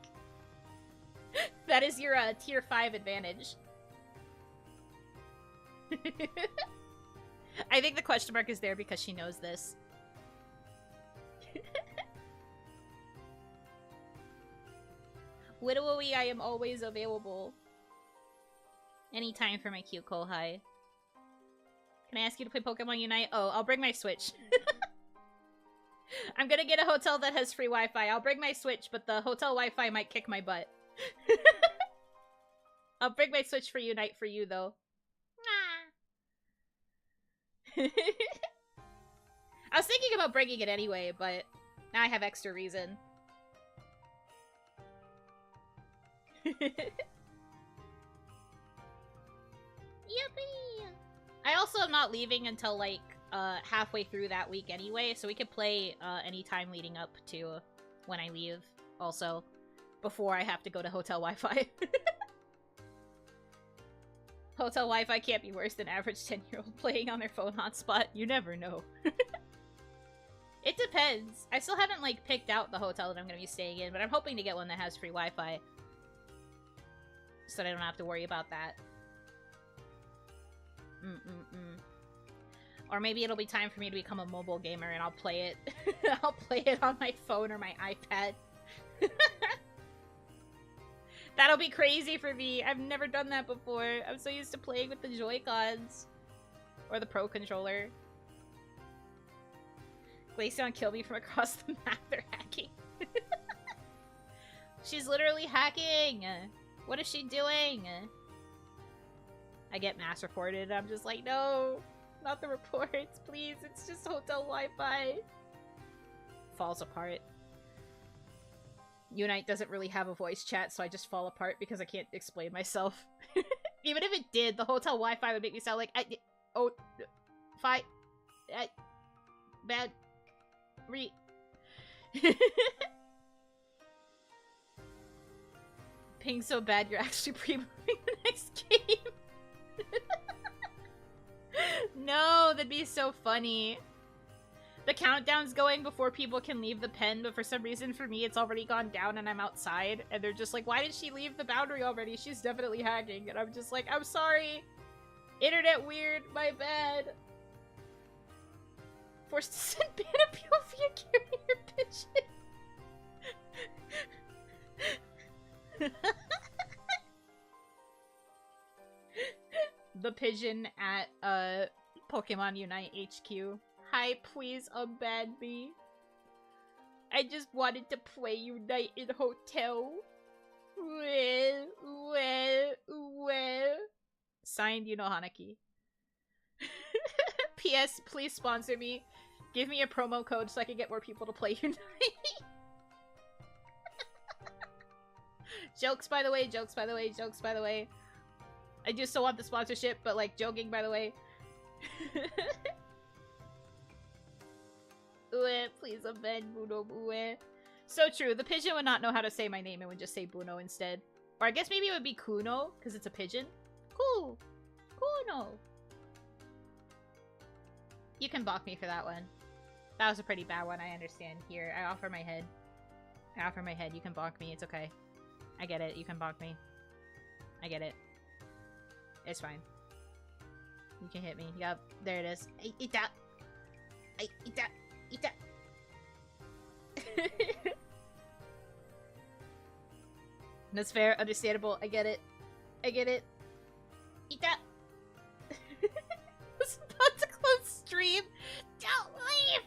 That is your tier 5 advantage. I think the question mark is there because she knows this. Widowy, I am always available. Anytime for my cute kohai. Can I ask you to play Pokemon Unite? Oh, I'll bring my Switch. I'm gonna get a hotel that has free Wi-Fi. I'll bring my Switch, but the hotel Wi-Fi might kick my butt. I'll bring my Switch for Unite for you, though. I was thinking about bringing it anyway, but now I have extra reason. Yippee! I also am not leaving until, like, halfway through that week anyway, so we could play any time leading up to when I leave, also, before I have to go to hotel Wi-Fi. Hotel Wi-Fi can't be worse than average 10-year-old playing on their phone hotspot. You never know. It depends. I still haven't, like, picked out the hotel that I'm gonna be staying in, but I'm hoping to get one that has free Wi-Fi. So that I don't have to worry about that. Or maybe it'll be time for me to become a mobile gamer and I'll play it. I'll play it on my phone or my iPad. That'll be crazy for me. I've never done that before. I'm so used to playing with the Joy-Cons. Or the Pro Controller. Glaceon killed me from across the map. They're hacking. She's literally hacking! What is she doing? I get mass reported. I'm just like, no! Not the reports, please. It's just hotel Wi-Fi. Falls apart. Unite doesn't really have a voice chat, so I just fall apart because I can't explain myself. Even if it did, the hotel Wi-Fi would make me sound like bad Ping so bad you're actually pre-moving the next game. No, that'd be so funny. The countdown's going before people can leave the pen, but for some reason for me it's already gone down and I'm outside, and they're just like, why did she leave the boundary already? She's definitely hacking. And I'm just like, I'm sorry. Internet weird, my bad. Forced to send Banapule via carrier pigeon. The pigeon at Pokemon Unite HQ. Hi, please unban me. I just wanted to play Unite in Hotel. Well. Signed, Yuno Hanaki. P.S. Please sponsor me. Give me a promo code so I can get more people to play Unite. Jokes, by the way. Jokes, by the way. Jokes, by the way. I do still want the sponsorship, but, like, joking, by the way. Please amend Buno Bue. So true. The pigeon would not know how to say my name and would just say Buno instead. Or I guess maybe it would be Kuno, because it's a pigeon. Cool. Kuno. You can balk me for that one. That was a pretty bad one, I understand. Here, I offer my head. I offer my head. You can balk me. It's okay. I get it. You can balk me. I get it. It's fine. You can hit me. Yup. There it is. Eat that. Eat that. Eat that. That's fair. Understandable. I get it. I get it. Eat that. I was about to close stream. Don't leave.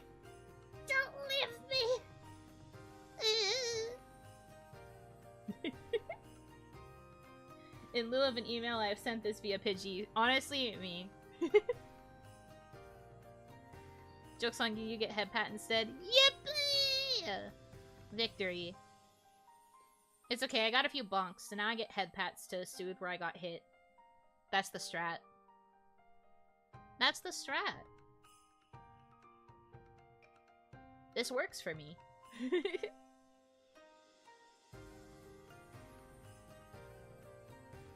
Don't leave me. In lieu of an email, I have sent this via Pidgey. Honestly, me. Joke's on you, you get head pat instead. Yippee! Victory. It's okay, I got a few bonks, so now I get head pats to soothe where I got hit. That's the strat. That's the strat. This works for me.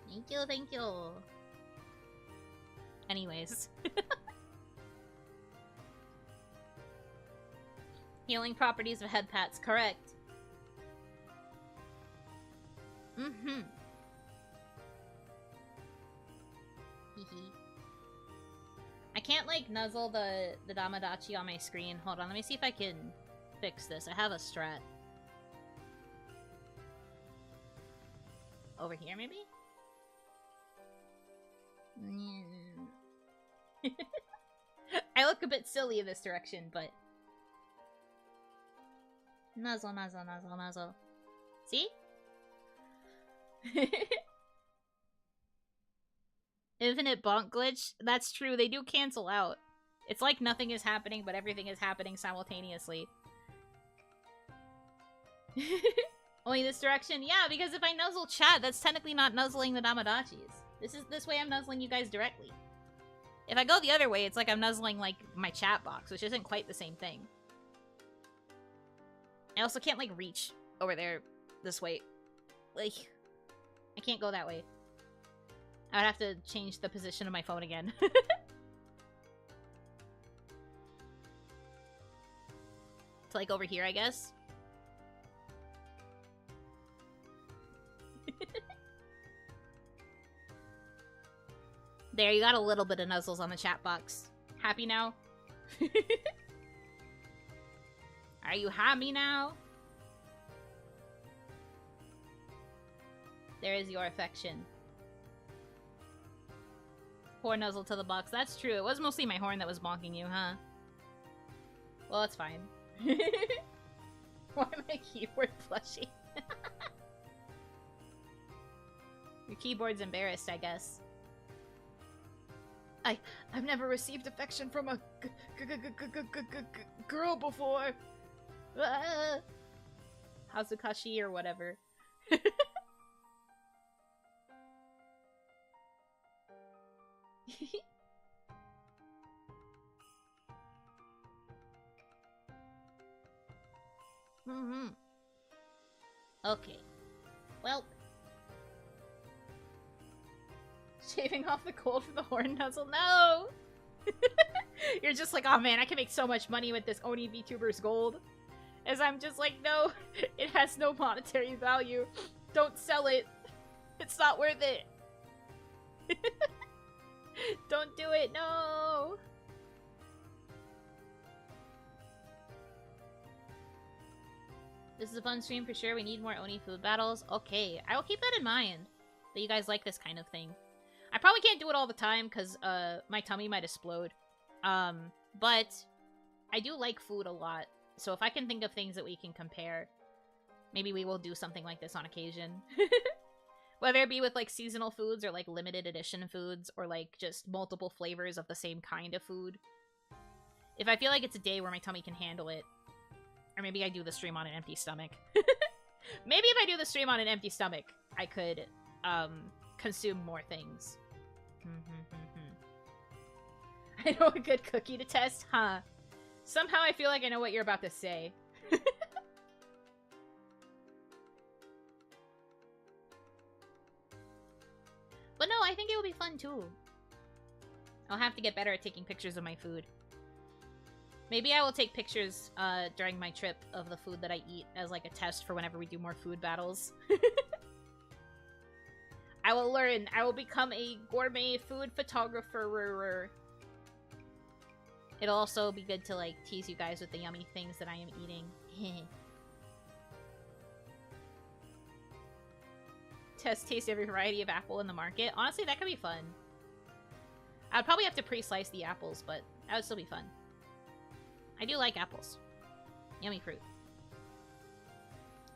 Thank you, thank you. Anyways. Healing properties of head pats, correct. Mm-hmm. I can't, like, nuzzle the Damadachi on my screen. Hold on, let me see if I can fix this. I have a strat. Over here, maybe? I look a bit silly in this direction, but... Nuzzle, nuzzle, nuzzle, nuzzle. See? Infinite bonk glitch? That's true, they do cancel out. It's like nothing is happening, but everything is happening simultaneously. Only this direction? Yeah, because if I nuzzle chat, that's technically not nuzzling the Damadachis. This way I'm nuzzling you guys directly. If I go the other way, it's like I'm nuzzling, like, my chat box, which isn't quite the same thing. I also can't, like, reach over there this way. Like, I can't go that way. I would have to change the position of my phone again. To, like, over here, I guess. There, you got a little bit of nuzzles on the chat box. Happy now? Are you happy now? There is your affection. Poor nuzzle to the box. That's true. It was mostly my horn that was bonking you, huh? Well, it's fine. Why am I keyboard plushie? Your keyboard's embarrassed, I guess. I've never received affection from a girl before. Hazukashi or whatever. Okay. Well. Shaving off the gold from the horn nuzzle? No! You're just like, oh man, I can make so much money with this Oni VTubers gold. As I'm just like, no, it has no monetary value. Don't sell it. It's not worth it. Don't do it, no! This is a fun stream for sure. We need more Oni food battles. Okay, I will keep that in mind. That you guys like this kind of thing. I probably can't do it all the time because my tummy might explode. But I do like food a lot. So if I can think of things that we can compare, maybe we will do something like this on occasion. Whether it be with like seasonal foods or like limited edition foods or like just multiple flavors of the same kind of food. If I feel like it's a day where my tummy can handle it. Or maybe I do the stream on an empty stomach. Maybe if I do the stream on an empty stomach, I could consume more things. I know a good cookie to test, huh? Somehow I feel like I know what you're about to say. But no, I think it will be fun too. I'll have to get better at taking pictures of my food. Maybe I will take pictures during my trip of the food that I eat as like a test for whenever we do more food battles. I will learn. I will become a gourmet food photographer. It'll also be good to like tease you guys with the yummy things that I am eating. Taste every variety of apple in the market. Honestly, that could be fun. I'd probably have to pre-slice the apples, but that would still be fun. I do like apples. Yummy fruit.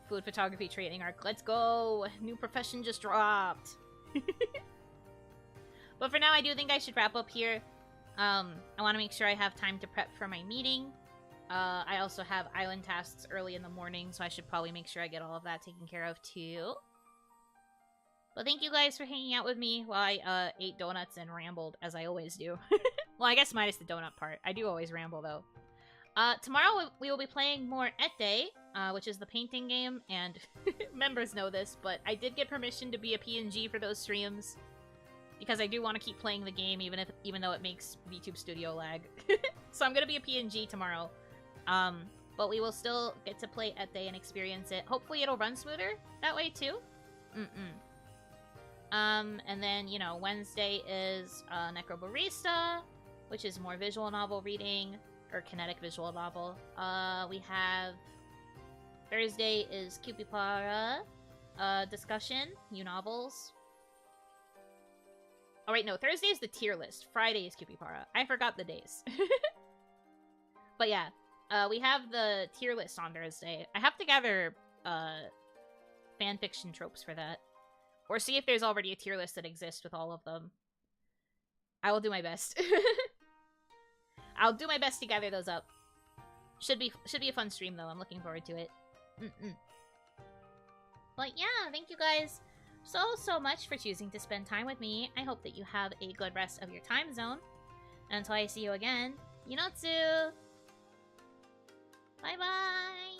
Food photography training arc. Let's go! New profession just dropped. But for now, I do think I should wrap up here. I want to make sure I have time to prep for my meeting. I also have island tasks early in the morning, so I should probably make sure I get all of that taken care of too. But thank you guys for hanging out with me while I ate donuts and rambled, as I always do. Well, I guess minus the donut part. I do always ramble, though. Tomorrow we will be playing more Ete, which is the painting game, and members know this, but I did get permission to be a PNG for those streams, because I do want to keep playing the game, even though it makes VTube Studio lag. So I'm gonna be a PNG tomorrow. But we will still get to play Ete and experience it. Hopefully it'll run smoother that way, too. And then, you know, Wednesday is Necrobarista, which is more visual novel reading, or kinetic visual novel. We have Thursday is Cupipara discussion, new novels. Oh, wait, no, Thursday is the tier list. Friday is Cupipara. I forgot the days. But yeah, we have the tier list on Thursday. I have to gather fanfiction tropes for that. Or see if there's already a tier list that exists with all of them. I will do my best. I'll do my best to gather those up. Should be a fun stream, though. I'm looking forward to it. But yeah, thank you guys so much for choosing to spend time with me. I hope that you have a good rest of your time zone. And until I see you again, Yunotsu! Bye-bye!